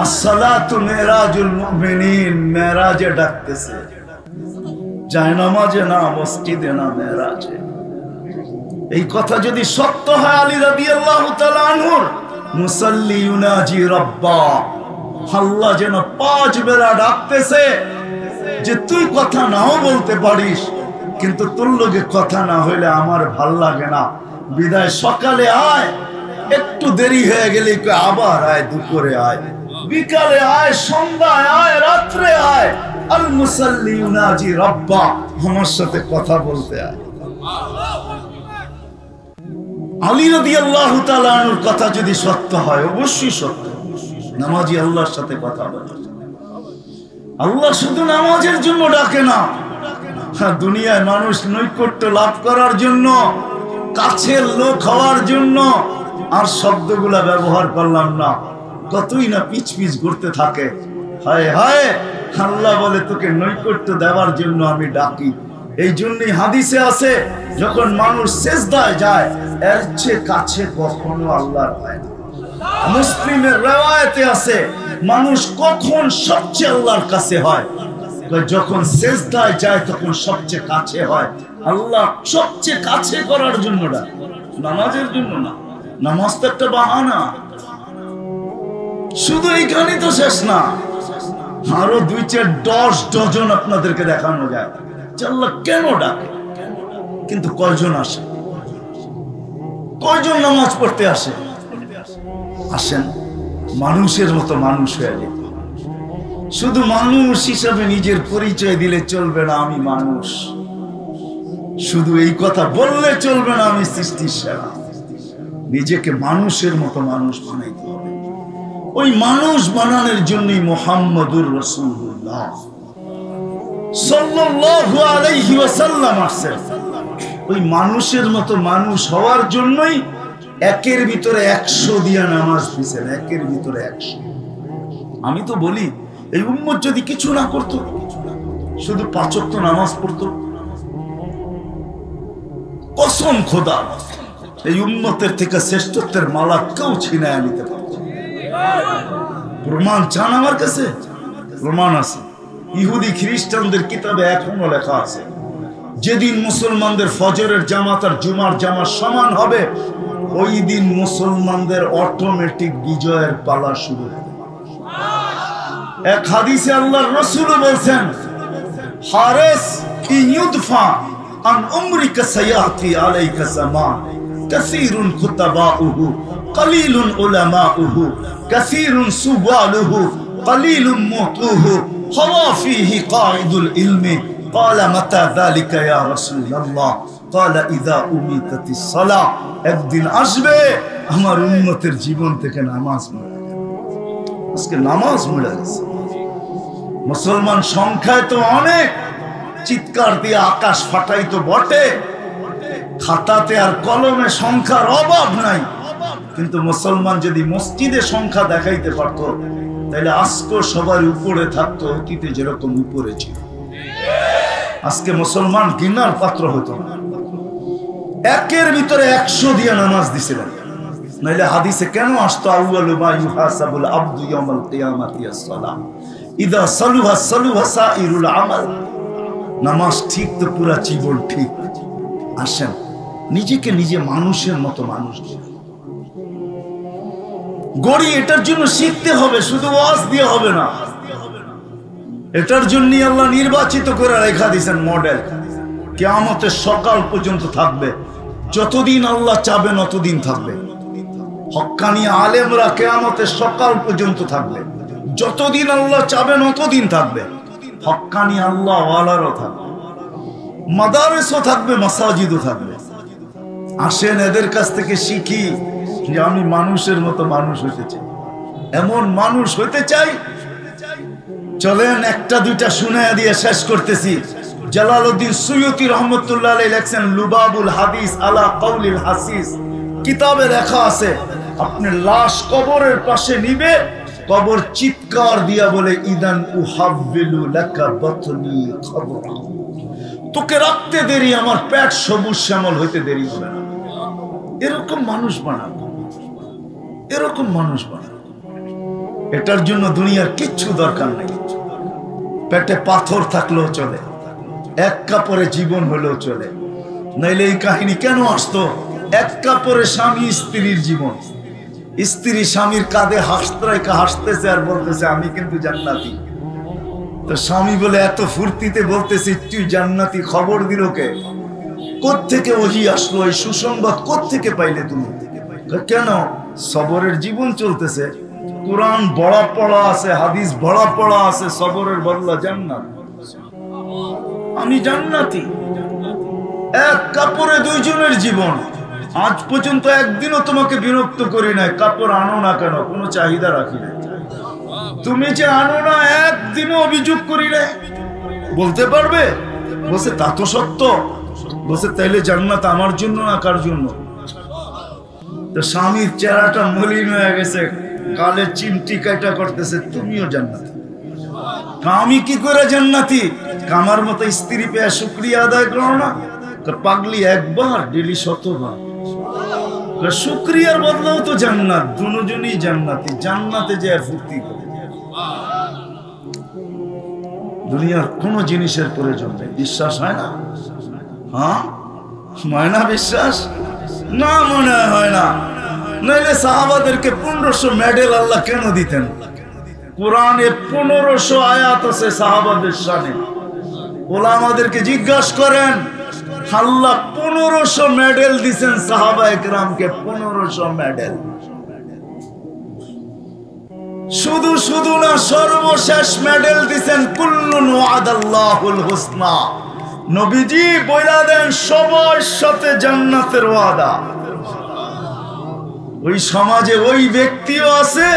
S1: as-সালাতু মিরাজুল মুমিনিন, মেরাজে ডাকতেছে, যায় নামাজে না, মসজিদে না, মেরাজে। এই কথা যদি সত্য হয়, আলী রাদিয়াল্লাহু তাআলা আনহুর মুসাল্লি ইউনাজি রাব্বা, আল্লাহ যেন 5 বেলা ডাকতেছে যে তুই কথা নাও বলতে পারিস, কিন্তু তোর লগে কথা না হইলে আমার ভাল লাগে না, বিদায় সকালে আয়, একটু দেরি হয়ে গেলে আবার আয়, দুপুরে আয়, বিকালে আয়, সন্ধ্যায় আয়, রাত্রে আয়, আল মুসাল্লি ইউনাজি রাব্বা, আমার সাথে কথা বলতে আয়। আলী রাদিয়াল্লাহু তাআলা আনহুর কথা যদি সত্য হয়, অবশ্যই সত্য, নামাজি আল্লাহর সাথে কথা বলে। আল্লাহ শুধু নামাজের জন্য ডাকে না, দুনিয়ায় মানুষ নৈকট্য লাভ করার জন্য, কাছের লোক হওয়ার জন্য, আর শব্দগুলা ব্যবহার করলাম না, কতই না পিছ পিছ ঘুরতে থাকে। হায় হায়, আল্লাহ বলে তোকে নৈকট্য দেওয়ার জন্য আমি ডাকি। এই জন্যই হাদিসে আছে, যখন মানুষ সিজদায় যায় এর চেয়ে কাছে কখনো আল্লাহর হয় না। মুসলিমের রওয়ায়েতে আছে, মানুষ কখন সবচেয়ে আল্লাহর কাছে হয়? যখন সিজদায় যায় তখন সবচেয়ে কাছে হয়। আল্লাহ সবচেয়ে কাছে করার জন্য ডাকে, নামাজের জন্য না। নামাজ তো একটা বাহানা। শুধু এইখানেই তো শেষ না, আরো 2-4 ডজন আপনাদেরকে দেখানো যায় আল্লাহ কেন ডাকে। কিন্তু কয়জন আসে? কয়জন নামাজ পড়তে আসে? আসেন মানুষের মতো মানুষ হয়ে যেত। শুধু মানুষ হিসাবে নিজের পরিচয় দিলে চলবে না, আমি মানুষ। শুধু এই কথা বললে চলবে না, আমি সৃষ্টির সেরা। নিজেকে মানুষের মতো মানুষ বানাইতে হবে। ওই মানুষ বানানোর জন্যই মুহাম্মদুর রাসূলুল্লাহ সাল্লাল্লাহু আলাইহি ওয়াসাল্লাম আসছেন। ওই মানুষের মতো মানুষ হওয়ার জন্যই একের ভিতরে 100 দিয়া নামাজ দিয়েছেন, একের ভিতরে 100। আমি তো বলি, এই উম্মত যদি কিছু না করতো, শুধু 5 ওয়াক্ত নামাজ পড়তো, কসম খোদা এই উম্মতের থেকে শ্রেষ্ঠত্বের মালা কেউ ছিনায় নিতে পারত। প্রমাণ চান আমার কাছে? প্রমাণ আছে। ইহুদি খ্রিস্টানদের কিতাবে এখনো লেখা আছে, যেদিন মুসলমানদের ফজরের জামাত আর জুমার জামাত সমান হবে, ওই দিন মুসলমানদের অটোমেটিক বিজয়ের পালা শুরু হবে। এক হাদিসে আল্লাহর রাসূল বলেন, হারিস ইয়ুদফা আন উমরিকা সায়াতি আলাইকা জামান কাসীরুন কুতাবাউহু কলিলুন উলামাউহু কাসীরুন সুবালুহু কলিলুন মুতুহু হাওয়া ফীহি কাঈদুল ইলমি ক্বালা মাতা যালিকা ইয়া রাসূলুল্লাহ ক্বালা ইযা উমিতাতিস সালাহ। একদিন আসবে আমার উম্মতের জীবন থেকে নামাজ মুছে যাবে। আজকে নামাজ মুছে গেছে। মুসলমান সংখ্যায় তো অনেক, চিৎকার দিয়ে আকাশ ফাটাই তো বটে, খাতাতে আর কলমে সংখ্যার অভাব নাই। কিন্তু মুসলমান যদি মসজিদে সংখ্যা দেখাইতে পারতো, তাহলে আজকে সবার উপরে থাকতো, অতীতে যেরকম উপরে ছিল। আজকে মুসলমান ঘৃণার পাত্র হতো না। একের ভিতরে 100 দিয়ে নামাজ দিছিলেন, নাইলে হাদিসে কেন আসতো আউয়ালু মা ইউহাসাবুল আবদু ইয়াউমাল কিয়ামাতি আস-সালাহ ইযা সালুহা সালুহা সাইরুল আমাল। নামাজ ঠিক তো পুরা জীবন ঠিক। আসেন নিজেকে নিজে মানুষের মতো মানুষ গড়ি। এটার জন্য শিখতে হবে, শুধু ওয়াজ দিয়ে হবে না। এটার জন্য আল্লাহ নির্বাচিত করে রেখা দিয়েছেন মডেল, কিয়ামতের সকাল পর্যন্ত থাকবে। যতদিন আল্লাহ চাবেন ততদিন থাকবে। হক্কানি আলেমরা কিয়ামতের সকাল পর্যন্ত থাকবে, যতদিন আল্লাহ চাবেন ততদিন থাকবে। হক্কানি আল্লাহ ওয়ালারও থাকবে, মাদারেসও থাকবে, মাসাজিদও থাকবে। আসেন এদের কাছ থেকে শিখি যে আমি মানুষের মতো মানুষ হতে চাই, এমন মানুষ হতে চাই। চলেন একটা দুইটা শুনায়া দিয়ে শেষ করতেছি। জালালউদ্দিন সুয়ুতি রহমতুল্লাহ আলাইহি লেখেন লুবাবুল হাদিস আলা কাউলিল হাসিস কিতাবে লেখা আছে, আপনি লাশ কবরের পাশে নিবে, কবর চিৎকার দিয়া বলে ইদান উহাব্বিলু লাকা বাতনি কবরা, তোকে রাখতে দেরি, আমার পেট সবুজ শ্যামল হইতে দেরি হবে না। এরকম মানুষ বানাবো, এরকম মানুষ বানাবো। এটার জন্য দুনিয়ার কিচ্ছু দরকার নেই। পেটে পাথর থাকলেও চলে, এক কাপড়ে জীবন হলেও চলে। নাইলে এই কাহিনী কেন আসতো? এক কাপড়ে স্বামী স্ত্রীর জীবন, স্ত্রী স্বামীর কাঁধে হাসতেছে আর বলতেছে আমি কিন্তু জান্নাতি। তো স্বামী বলে এত ফুর্তিতে বলতেছে তুই জান্নাতি, খবর দিল কে? কোত্থেকে ওহী আসলো? এই সুসংবাদ কোত্থেকে পাইলে তুমি? কেন? সবরের জীবন চলতেছে, কোরআন বড়া পড়া আছে, হাদিস বড়া পড়া আছে, সবরের বদলা জান্নাত। আমি জান্নাতি। এক কাপড়ে দুইজনের জীবন। আজ পর্যন্ত একদিনও তোমাকে বিরক্ত করি নাই, কাপড় আনো না কেন, কোনো চাহিদা রাখি নাই। তুমি যে আনো না একদিনও অভিযোগ করি নাই। বলতে পারবে? বলছে তা তো সত্য। বলছে তাইলে জান্নাত আমার জন্য না কার জন্য? তো স্বামীর চেহারাটা মলিন হয়ে গেছে, গালে চিমটি কাটা করতেছে, তুমিও জান্নাতি। আমি কি করে জান্নাতি? আমার মতো স্ত্রী পেয়ে শুকরিয়া আদায় করো না? পাগলি একবার ডেলি 100 বার। শুকরিয়ার বদলেও তো জান্নাত, দুজনই জান্নাতি। জান্নাতে যে ফুর্তি করে, দুনিয়ার কোন জিনিসের প্রয়োজন নেই। বিশ্বাস হয় না? হ্যাঁ, হয় না বিশ্বাস? না, মনে হয় না। নইলে সাহাবাদেরকে 1500 মেডেল আল্লাহ কেন দিতেন? কোরআনে 1500 আয়াত আছে সাহাবাদের শানে। ওলামাদেরকে জিজ্ঞাসা করেন, আল্লাহ 1500 মেডেল দিয়েছেন সাহাবা একরামকে, 1500 মেডেল। শুধু শুধু না, সর্বশেষ মেডেল দিয়েছেন কুল্লুন ওয়াদাল্লাহুল হুসনা। নবীজি বইলা দেন সবার সাথে জান্নাতের ওয়াদা। ওই সমাজে ওই ব্যক্তিও আছে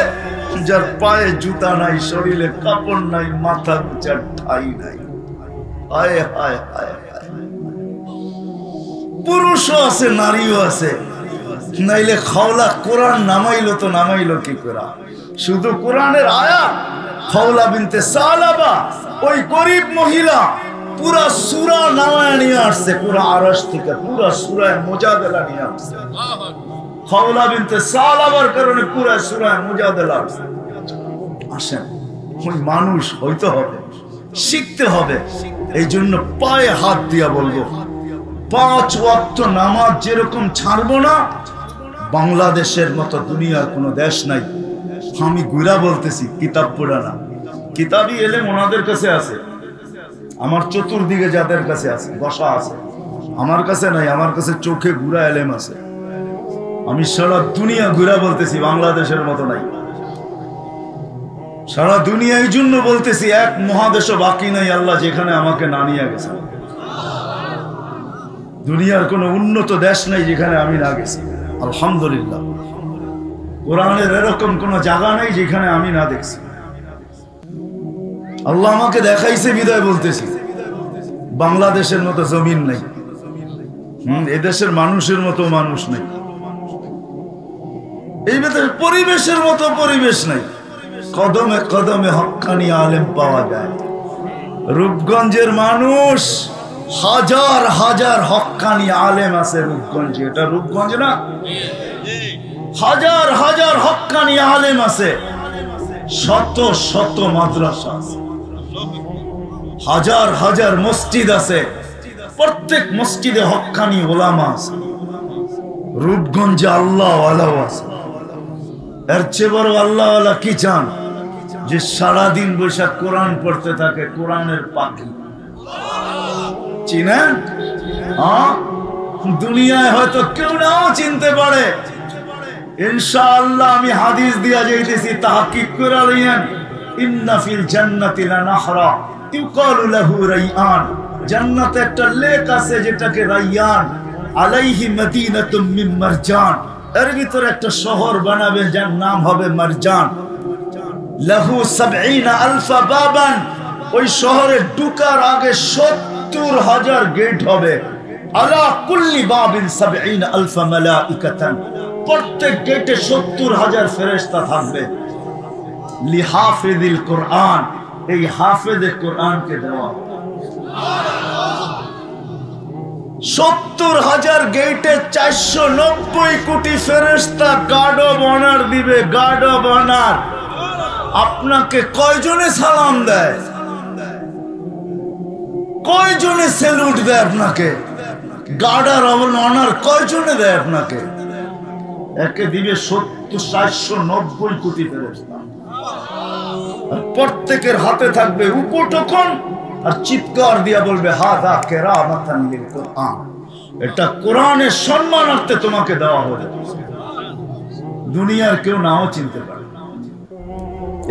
S1: যার পায়ে জুতা নাই, শরীরে কাপড় নাই, মাথা গুজার ঠাই নাই। হায় হায় হায়, পুরুষও আছে, নারীও আছে। নাইলে খাওলা কোরআন নামাইলো তো নামাইলো কি করে? শুধু কোরআনের আয়াত। খাওলা বিনতে সালাবা, ওই গরিব মহিলা, পুরা সূরা নামায় নিয়ে আসছে, পুরা আরশ থেকে পুরা সূরা মুজাদালা নিয়ে আসছে। খাওলা বিনতে সালাবার কারণে পুরা সূরা মুজাদালা আসছে। আসেন, ওই মানুষ হইতে হবে, শিখতে হবে। এই জন্য পায়ে হাত দিয়া বলবো, 5 ওয়াক্ত নামাজ যেরকম ছাড়বো না, বাংলাদেশের মতো দুনিয়ার কোনো দেশ নাই। আমি গুড়া বলতেছি, কিতাব পড়া না। কিতাবই এলেম ওনাদের কাছে আছে, আমার চতুর্দিকে যাদের কাছে আছে বসা আছে, আমার কাছে নাই। আমার কাছে চোখে গুড়া এলেম আছে। আমি সারা দুনিয়া ঘুরা বলতেছি, বাংলাদেশের মতো নাই। সারা দুনিয়া এই জন্য বলতেছি, এক মহাদেশও বাকি নাই আল্লাহ যেখানে আমাকে না নিয়ে গেছে। দুনিয়ার কোনো উন্নত দেশ নাই যেখানে আমি না গেছি, আলহামদুলিল্লাহ। কোরআনের এরকম কোন জায়গা নেই যেখানে আমি না দেখছি। আল্লাহ আমাকে দেখাইছে বিদায় বলতেছি। বাংলাদেশের মতো জমিন নাই, এদেশের মানুষের মতো মানুষ নেই, এই পরিবেশের মতো পরিবেশ নাই। কদমে কদমে হক্কানি আলেম পাওয়া যায়। রূপগঞ্জের মানুষ, হাজার হাজার হক্কানি আলেম আছে রূপগঞ্জে। এটা রূপগঞ্জ না? হাজার হাজার হক্কানি আলেম আছে, শত শত মাদ্রাসা আছে, হাজার হাজার মসজিদ আছে, প্রত্যেক মসজিদে হক্কানি ওলামা আছে। রূপগঞ্জে আল্লাহওয়ালাও আছে। এর চেয়ে বড় আল্লাহওয়ালা কি চান? যে সারাদিন বৈশাখ কোরআন পড়তে থাকে, কোরআনের পাখি। চিনেন? দুনিয়ায় হয়তো কেউ নাও চিনতে পারে, ইনশাআল্লাহ আমি হাদিস দিয়া যাইতেছি, তাহকিক করে লইয়েন। ইন্না ফিল জান্নাতি লানাহরা ইউকালু লাহু রাইয়ান। জান্নাতে একটা লেক আছে যেটাকে রাইয়ান, আলাইহি মদিনাতুম মিন মারজান। এর ভিতরে একটা শহর বানাবে যার নাম হবে মারজান। লাহু ৭০,০০০ বাবান। ওই শহরে ঢুকার আগে ৭০,০০০ গেট হবে। আলা কুল্লি বাবিন ৭০,০০০ মালাইকাতান। প্রত্যেক গেটে ৭০,০০০ ফেরেশতা থাকবে। লিহাফিজিল কোরআন, এই হাফেজে কোরআনকে দেওয়া। ৭০,০০০ গেটে ৪৯০ কোটি ফেরেশতা গার্ড অব অনার দিবে। Guard of honour. আপনাকে কয়জনে সালাম দেয়? কয়জনে স্যালুট দেয় আপনাকে? গার্ড অব অনার কয়জনে দেয় আপনাকে? একে দিবে ৭০,৪৯০ কোটি ফেরেশতা। প্রত্যেকের হাতে থাকবে উপটোকন, আর চিৎকার দিয়া বলবে হাযা কিরামাতান লিল কোরআন। এটা কোরআনের সম্মানার্থে তোমাকে দেওয়া হবে। দুনিয়ার কেউ নাও চিনতে পারে।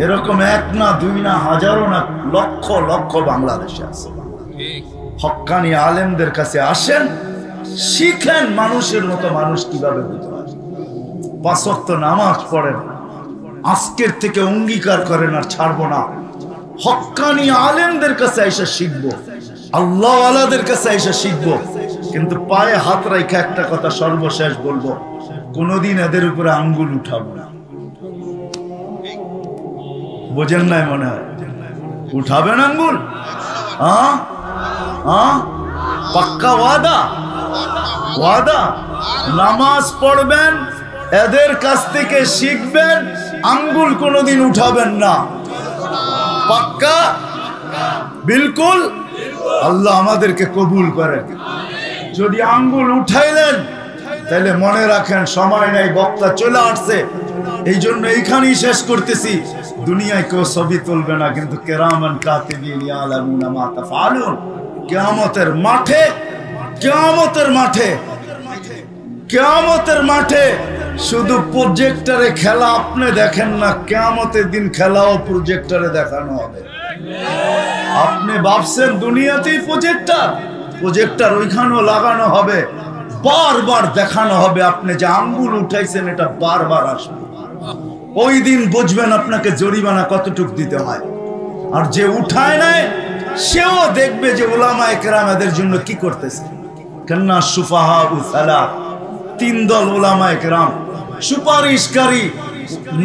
S1: এরকম এক না, দুই না, হাজারো না, লক্ষ লক্ষ বাংলাদেশে আছে। হক্কানি আলেমদের কাছে আসেন, শিখেন মানুষের মতো মানুষ কিভাবে হতে হয়। ৫ ওয়াক্ত নামাজ পড়েন, আজকের থেকে অঙ্গীকার করেন আর ছাড়বো না। হক্কানি আলেমদের কাছে এসে শিখবো, আল্লাহওয়ালাদের কাছে এসে শিখবো। কিন্তু পায়ে হাত রাখা একটা কথা সর্বশেষ বলবো, কোনোদিন এদের উপরে আঙ্গুল উঠাবো না। বোঝেন নাই মনে হয়? উঠাবেন আঙ্গুল? পাক্কা ওয়াদা? ওয়াদা? নামাজ পড়বেন, এদের কাছ থেকে শিখবেন, আঙ্গুল কোনোদিন উঠাবেন না। পাক্কা? বিলকুল? আল্লাহ আমাদেরকে কবুল করেন। যদি আঙ্গুল উঠাইলেন তাহলে মনে রাখেন সময় নাই, বক্তা চলে আসছে, এই জন্য এইখানেই শেষ করতেছি। দুনিয়ায় কেউ ছবি তুলবে না, কিন্তু কিরামান কাতিবিন ইয়ালামুনা মা তাফআলুন। কিয়ামতের মাঠে, কিয়ামতের মাঠে, কিয়ামতের মাঠে শুধু প্রজেক্টরে খেলা আপনি দেখেন না, কিয়ামতের দিন খেলাও প্রজেক্টরে দেখানো হবে। আপনি ভাবছেন দুনিয়াতেই প্রজেক্টর, প্রজেক্টর ওইখানেও লাগানো হবে, বারবার দেখানো হবে। আপনি যে আঙ্গুল উঠাইছেন এটা বারবার আসবে। ওই দিন বুঝবেন আপনাকে জরিমানা কতটুক দিতে হয়। আর যে উঠায় নাই সেও দেখবে যে উলামায়ে কেরাম এদের জন্য কি করতেছে। কান্না সুফাহা উসালা, তিন দল উলামায়ে কেরাম, সুপারিশকারী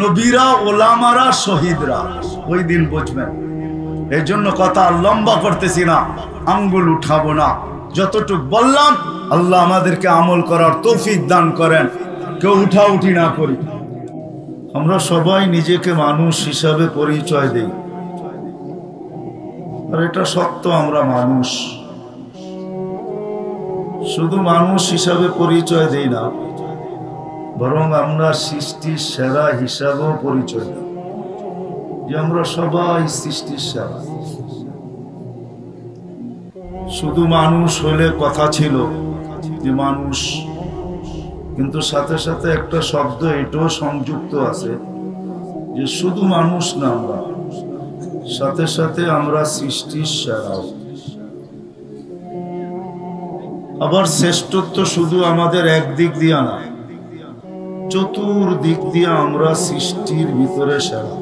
S1: নবীরা, ওলামারা, শহীদরা। ওই দিন বুঝবেন। এই জন্য কথা লম্বা করতেছি না, আঙ্গুল উঠাবো না। যতটুক বললাম আল্লাহ আমাদেরকে আমল করার তৌফিক দান করেন, কেউ উঠাউঠি না করি। আমরা সবাই নিজেকে মানুষ হিসাবে পরিচয় দেই, আর এটা সত্য, আমরা মানুষ। শুধু মানুষ হিসাবে পরিচয় দেই না, বরং আমরা সৃষ্টির সেরা হিসাবেও পরিচয় দিই, যে আমরা সবাই সৃষ্টির সেরা। শুধু মানুষ হলে কথা ছিল যে মানুষ, কিন্তু সাথে সাথে একটা শব্দ এটাও সংযুক্ত আছে যে শুধু মানুষ না, আমরা সাথে সাথে আমরা সৃষ্টির সেরাও। আবার শ্রেষ্ঠত্ব শুধু আমাদের একদিক দিয়া না, চতুর্দিক দিয়ে আমরা সৃষ্টির ভিতরে সেরা।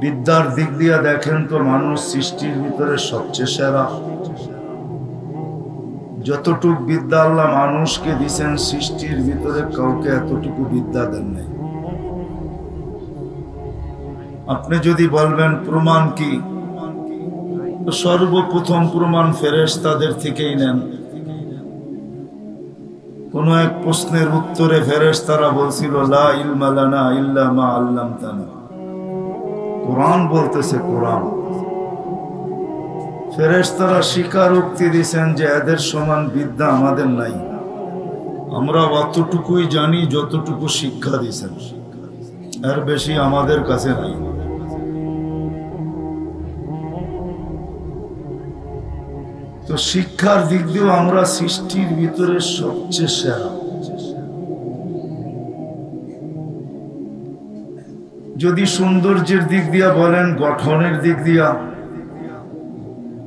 S1: বিদ্যার দিক দিয়ে দেখেন তো মানুষ সৃষ্টির ভিতরে সবচেয়ে সেরা। যতটুকু বিদ্যা আল্লাহ মানুষকে দিয়েছেন, সৃষ্টির ভিতরে কাউকে এতটুকু বিদ্যা দেন নাই। আপনি যদি বলবেন প্রমাণ কি, তো সর্বপ্রথম প্রমাণ ফেরেশতাদের থেকেই নেন। কোন এক প্রশ্নের উত্তরে ফেরেশতারা বলছিল লা ইলমা লানা ইল্লা মা আল্লামতানা। কোরআন বলতেছে, কোরআন। ফেরেশতারা স্বীকারোক্তি দিয়েছেন যে এদের সমান বিদ্যা আমাদের নাই, আমরা অতটুকুই জানি যতটুকু শিক্ষা দিয়েছেন, এর বেশি আমাদের কাছে নাই। তো শিক্ষার দিক দিয়েও আমরা সৃষ্টির ভিতরে সবচেয়ে সেরা। যদি সৌন্দর্যের দিক দিয়া বলেন, গঠনের দিক দিয়া,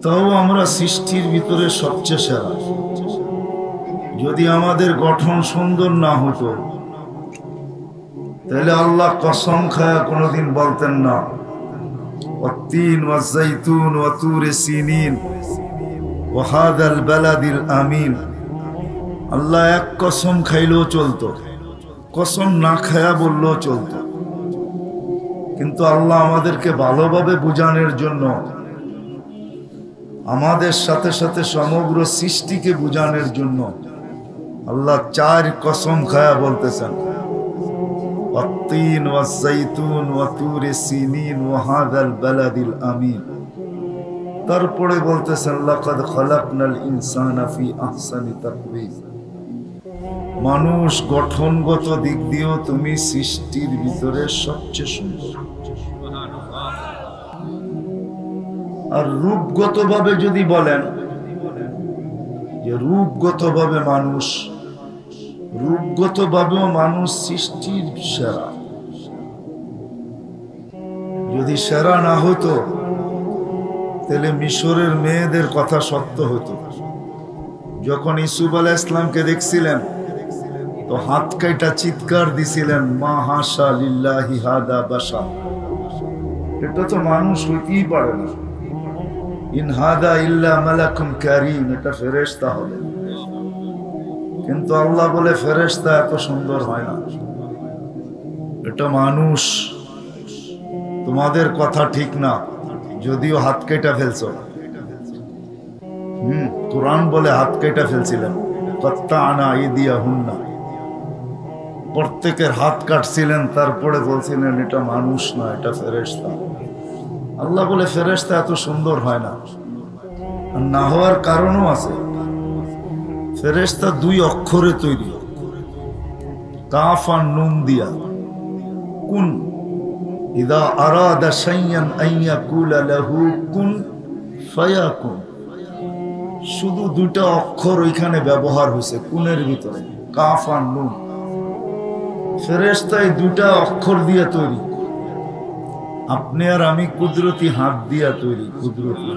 S1: তাও আমরা সৃষ্টির ভিতরে সবচেয়ে সেরা। যদি আমাদের গঠন সুন্দর না হতো তাহলে আল্লাহ কসম খায়া কোনোদিন বলতেন না ওয়াত্তিন ওয়াজ্জাইতুন ওয়া তুরে সিনিন ওয়া হাদাল বালাদিল আমিন। আল্লাহ এক কসম খাইলেও চলতো, কসম না খায়া বললেও চলতো, কিন্তু আল্লাহ আমাদেরকে ভালোভাবে বুঝানোর জন্য, আমাদের সাথে সাথে সমগ্র সৃষ্টিকে বুঝানোর জন্য আল্লাহ চার কসম খায়া বলতেছেন ওয়াত্তিন ওয়াজ্জাইতুন ওয়া তুরে সিনিন ওয়া হাদাল বালাদিল আমিন। তারপরে বলতেছেন লাকাদ খালাকনাল ইনসানা ফি আহসানি তাকওয়িম। মানুষ গঠনগত দিক দিয়েও তুমি সৃষ্টির ভিতরে সবচেয়ে সুন্দর। আর রূপগতভাবে যদি বলেন যে রূপগতভাবে মানুষ, রূপগতভাবেও মানুষ সৃষ্টির সেরা। যদি সেরা না হতো তাহলে মিশরের মেয়েদের কথা সত্য হতো। যখন ইউসুফ আলাইহিস সালামকে দেখছিলেন তো হাত কাইটা চিৎকার দিছিলেন মা হাসা লিল্লাহি হাদা বাশার। এটা তো মানুষ হইতেই পারে না, ইন হাদা ইল্লা মালাকুন কারীম, এটা ফেরেশতা হবে। কিন্তু আল্লাহ বলে ফেরেশতা এত সুন্দর হয় না, এটা মানুষ। তোমাদের কথা ঠিক না, যদিও হাত কেটে ফেলছো। কোরআন বলে হাত কেটে ফেলছিলেন, কাত্তানা আইদিয়াহুন্না, প্রত্যেকের হাত কাটছিলেন, তারপরে বলছিলেন এটা মানুষ না, এটা ফেরেশতা। আল্লাহ বলে ফেরেশতা এত সুন্দর হয় না, আর না হওয়ার কারণও আছে। ফেরেশতা 2 অক্ষরে তৈরি, কাফ আর নুন দিয়া। কুন, ইদা আরাদা শাইয়ান আন ইয়াকুলা লাহু কুন ফায়াকুন। শুধু 2টা অক্ষর ওইখানে ব্যবহার হয়েছে কুনের ভিতরে, কাফ আর নুন। ফেরেশতা এই 2টা অক্ষর দিয়ে তৈরি। আপনি আর আমি কুদরতি হাত দিয়া তৈরি, কুদরতি।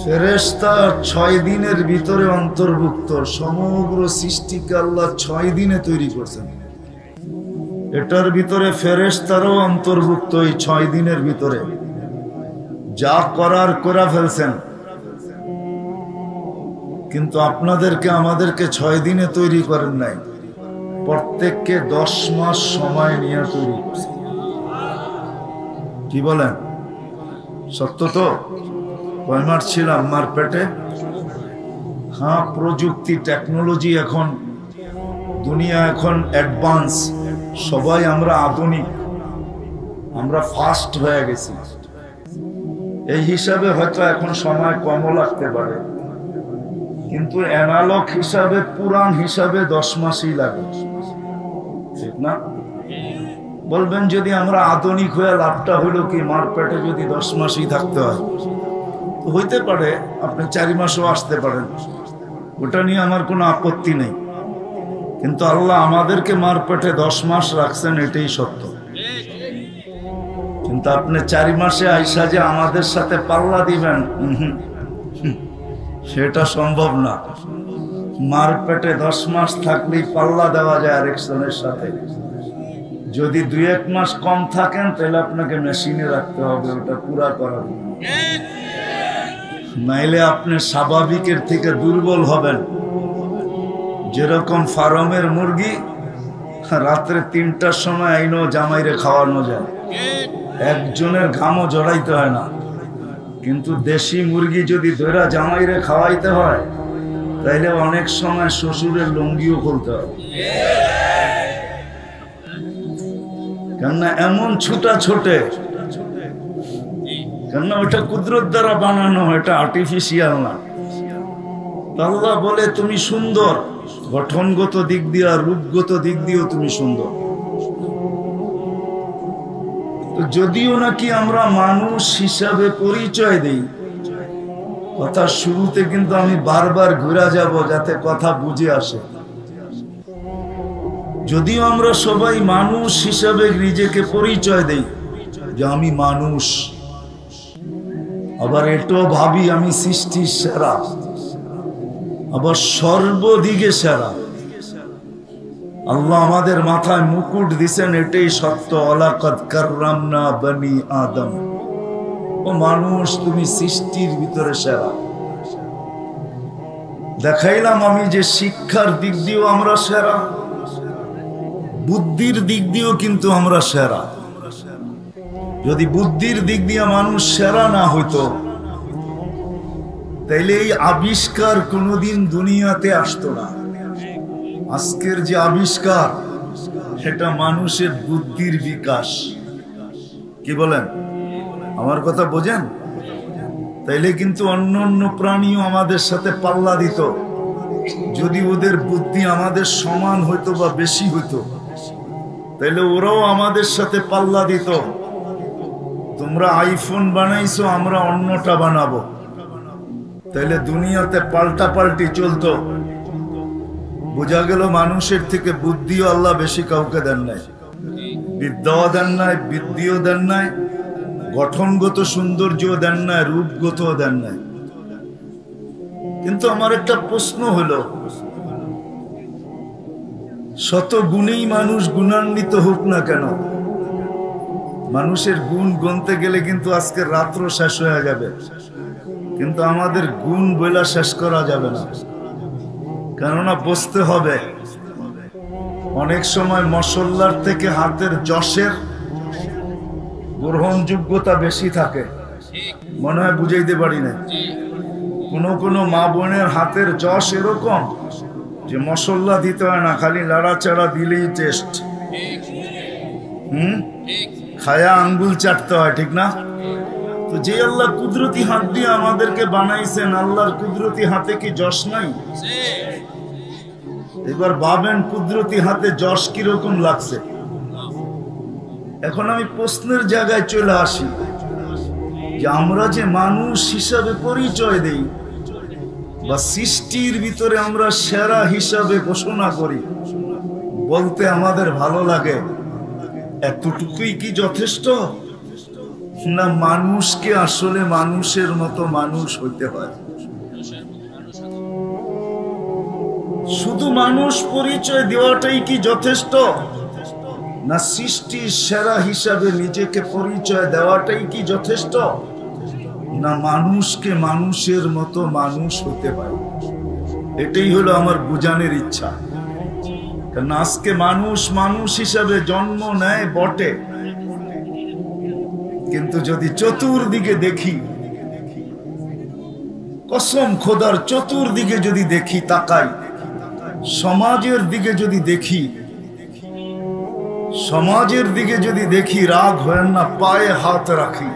S1: ফেরেশতা 6 দিনের ভিতরে অন্তর্ভুক্ত। সমগ্র সৃষ্টিকে আল্লাহ 6 দিনে তৈরি করছেন। এটার ভিতরে ফেরেশতারও অন্তর্ভুক্ত। এই 6 দিনের ভিতরে যা করার করে ফেলছেন, কিন্তু আপনাদেরকে আমাদেরকে 6 দিনে তৈরি করেন নাই, প্রত্যেককে 10 মাস সময় নিয়ে তৈরি করছেন। কি বলেন? সত্য তো? কয় মাস ছিলাম মার পেটে? হ্যাঁ, প্রযুক্তি টেকনোলজি এখন, দুনিয়া এখন অ্যাডভান্স, সবাই আমরা আধুনিক, আমরা ফাস্ট হয়ে গেছি। এই হিসাবে হয়তো এখন সময় কমও লাগতে পারে, কিন্তু অ্যানালগ হিসাবে, পুরাণ হিসাবে 10 মাসই লাগে, ঠিক না? বলবেন যদি আমরা আধুনিক হয়ে লাভটা হইল কি, মার পেটে যদি 10 মাসই থাকতে হয়, তো হইতে পারে আপনি 4 মাসও আসতে পারেন, ওটা নিয়ে আমার কোনো আপত্তি নেই। কিন্তু আল্লাহ আমাদেরকে মার পেটে 10 মাস রাখছেন, এটাই সত্য। কিন্তু আপনি 4 মাসে আইসা যে আমাদের সাথে পাল্লা দিবেন, সেটা সম্ভব না। মার পেটে 10 মাস থাকলেই পাল্লা দেওয়া যায় আরেকজনের সাথে। যদি 2-1 মাস কম থাকেন, তাহলে আপনাকে মেশিনে রাখতে হবে ওটা পুরা করার, নাইলে আপনি স্বাভাবিকের থেকে দুর্বল হবেন। যেরকম ফার্মের মুরগি রাত্রে 3টার সময় আইনো জামাইরে খাওয়ানো যায়, একজনের ঘামও জড়াইতে হয় না। কিন্তু দেশি মুরগি যদি ধরে জামাইরে খাওয়াইতে হয়, তাইলে অনেক সময় শ্বশুরের লুঙ্গিও খুলতে হয়। কেননা এমন ছুটা ছোটে, কেননা ওটা কুদরত দ্বারা বানানো, এটা আর্টিফিশিয়াল না। আল্লাহ বলে তুমি সুন্দর, গঠনগত দিক দিয়ে আর রূপগত দিক দিয়েও তুমি সুন্দর। তো যদিও নাকি আমরা মানুষ হিসাবে পরিচয় দেই, কথার শুরুতে কিন্তু আমি বারবার ঘুরে যাব যাতে কথা বুঝে আসে। যদিও আমরা সবাই মানুষ হিসাবে নিজেকে পরিচয় দেই যে আমি মানুষ, আবার এটাও ভাবি আমি সৃষ্টির সেরা, আবার সর্বদিকে সেরা। আল্লাহ আমাদের মাথায় মুকুট দিছেন, এটাই সত্য। ওয়ালাকাদ কাররামনা বনি আদম, ও মানুষ তুমি সৃষ্টির ভিতরে সেরা। দেখাইলাম আমি যে শিক্ষার দিক দিয়েও আমরা সেরা, বুদ্ধির দিক দিয়েও কিন্তু আমরা সেরা। যদি বুদ্ধির দিক দিয়ে মানুষ সেরা না হইতো, তাইলে এই আবিষ্কার কোনোদিন দুনিয়াতে আসতো না। আজকের যে আবিষ্কার, সেটা মানুষের বুদ্ধির বিকাশ। কি বলেন? আমার কথা বোঝেন? তাইলে কিন্তু অন্য অন্য প্রাণীও আমাদের সাথে পাল্লা দিত, যদি ওদের বুদ্ধি আমাদের সমান হইতো বা বেশি হইতো, তাইলে ওরাও আমাদের সাথে পাল্লা দিত। তোমরা আইফোন বানাইছো, আমরা অন্যটা বানাবো, তাইলে দুনিয়াতে পাল্টা পাল্টি চলতো। বোঝা গেল মানুষের থেকে বুদ্ধিও আল্লাহ বেশি কাউকে দেন নাই, বিদ্যাও দেন নাই, বৃদ্ধিও দেন নাই, গঠনগত সৌন্দর্যও দেন নাই, রূপগতও দেন নাই। কিন্তু আমার একটা প্রশ্ন হলো, শত গুণেই মানুষ গুণান্বিত হোক না কেন, মানুষের গুণ গুনতে গেলে কিন্তু আজকে রাত্র শেষ হয়ে যাবে, কিন্তু আমাদের গুণ বইলা শেষ করা যাবে না। কেননা বুঝতে হবে অনেক সময় মশল্লার থেকে হাতের যশের গ্রহণযোগ্যতা বেশি থাকে, মনে হয় বুঝাইতে পারি না। কোনো মা বোনের হাতের যশ এরকম যে মশল্লা দিতে হয় না, খালি লাড়াচাড়া দিলেই টেস্ট। খায়া আঙ্গুল চাটতে হয়, ঠিক না? তো যে আল্লাহ কুদরতি হাত দিয়ে আমাদেরকে বানাইছেন, আল্লাহর কুদরতি হাতে কি যশ নাই? এবার ভাবেন কুদরতি হাতে যশ কিরকম লাগছে। এখন আমি প্রশ্নের জায়গায় চলে আসি যে আমরা যে মানুষ হিসাবে পরিচয় দেই বা সৃষ্টির ভিতরে আমরা সেরা হিসাবে ঘোষণা করি, বলতে আমাদের ভালো লাগে, এতটুকুই কি যথেষ্ট? না মানুষকে আসলে মানুষের মতো মানুষ হইতে হয়? শুধু মানুষ পরিচয় দেওয়াটাই কি যথেষ্ট? না সৃষ্টির সেরা হিসাবে নিজেকে পরিচয় দেওয়াটাই কি যথেষ্ট? না মানুষকে মানুষের মতো মানুষ হতে পারে? এটাই হলো আমার বুঝানোর ইচ্ছা। কারণ আজকে মানুষ মানুষ হিসাবে জন্ম নেয় বটে, কিন্তু যদি চতুর্দিকে দেখি, কসম খোদার চতুর্দিকে যদি দেখি, তাকাই, সমাজের দিকে যদি দেখি, সমাজের দিকে যদি দেখি, রাগ হয় না, পায়ে হাত রাখি,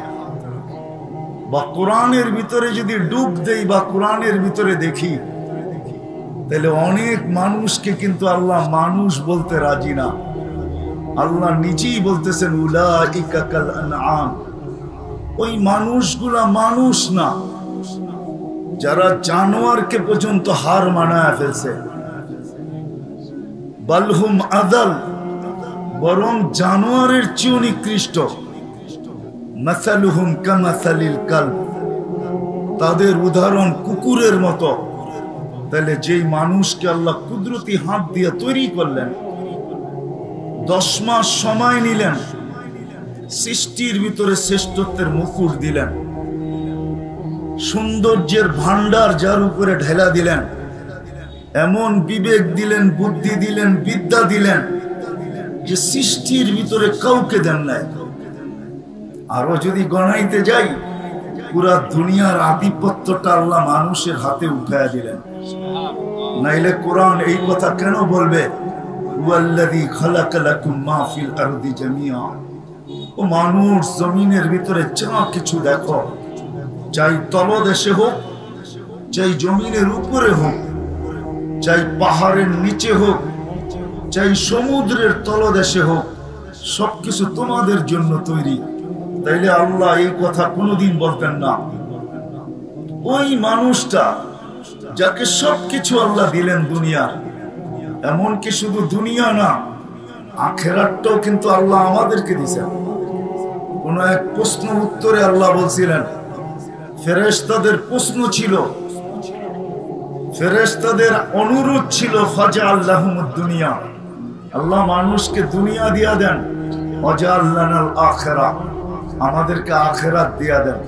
S1: বা কোরআনের ভিতরে যদি ডুব দেই বা কোরআনের ভিতরে দেখি, তাহলে অনেক মানুষকে কিন্তু আল্লাহ মানুষ বলতে রাজি না। আল্লাহ নিজেই বলতেছেন উলাইকা কাল আনআম, ওই মানুষগুলা মানুষ না, যারা জানোয়ারকে পর্যন্ত হার মানায় ফেলছে। বালহুম আদাল, বরং জানোয়ারের চেয়েও নিকৃষ্ট। মাসালুহুম কামাসালিল কালব, তাদের উদাহরণ কুকুরের মতো। তাহলে যেই মানুষকে আল্লাহ কুদরতি হাত দিয়ে তৈরি করলেন, 10 মাস সময় নিলেন, সৃষ্টির ভিতরে শ্রেষ্ঠত্বের মুকুট দিলেন, সৌন্দর্যের ভান্ডার যার উপরে ঢেলা দিলেন, এমন বিবেক দিলেন, বুদ্ধি দিলেন, বিদ্যা দিলেন যে সৃষ্টির ভিতরে কাউকে দেন নাই। আরো যদি গণাইতে যাই, পুরা দুনিয়ার আধিপত্যটা আল্লাহ মানুষের হাতে উঠায়া দিলেন। নাইলে কোরআন এই কথা কেন বলবে, ওয়াল্লাযী খালাকা লাকুম মা ফিল আরদি জামিআ? ও মানুষ, জমিনের ভিতরে যা কিছু দেখো, চাই তলদেশে হোক, চাই জমিনের উপরে হোক, চাই পাহাড়ের নিচে হোক, চাই সমুদ্রের তলদেশে হোক, সবকিছু তোমাদের জন্য তৈরি। তাইলে আল্লাহ এই কথা কোনোদিন বলতেন না। ওই মানুষটা যাকে সবকিছু আল্লাহ দিলেন দুনিয়া, এমনকি শুধু দুনিয়া না, আখিরাতটাও কিন্তু আল্লাহ আমাদেরকে দিয়েছেন। কোন এক প্রশ্ন উত্তরে আল্লাহ বলছিলেন, ফেরেশতাদের প্রশ্ন ছিল, ফেরেশতাদের অনুরোধ ছিল, ফাজআল লাহুমুদ দুনিয়া, আল্লাহ মানুষকে দুনিয়া দিয়া দেন, ওয়াজআল লানাল আখিরাহ, আমাদেরকে আখিরাত দিয়া দেন।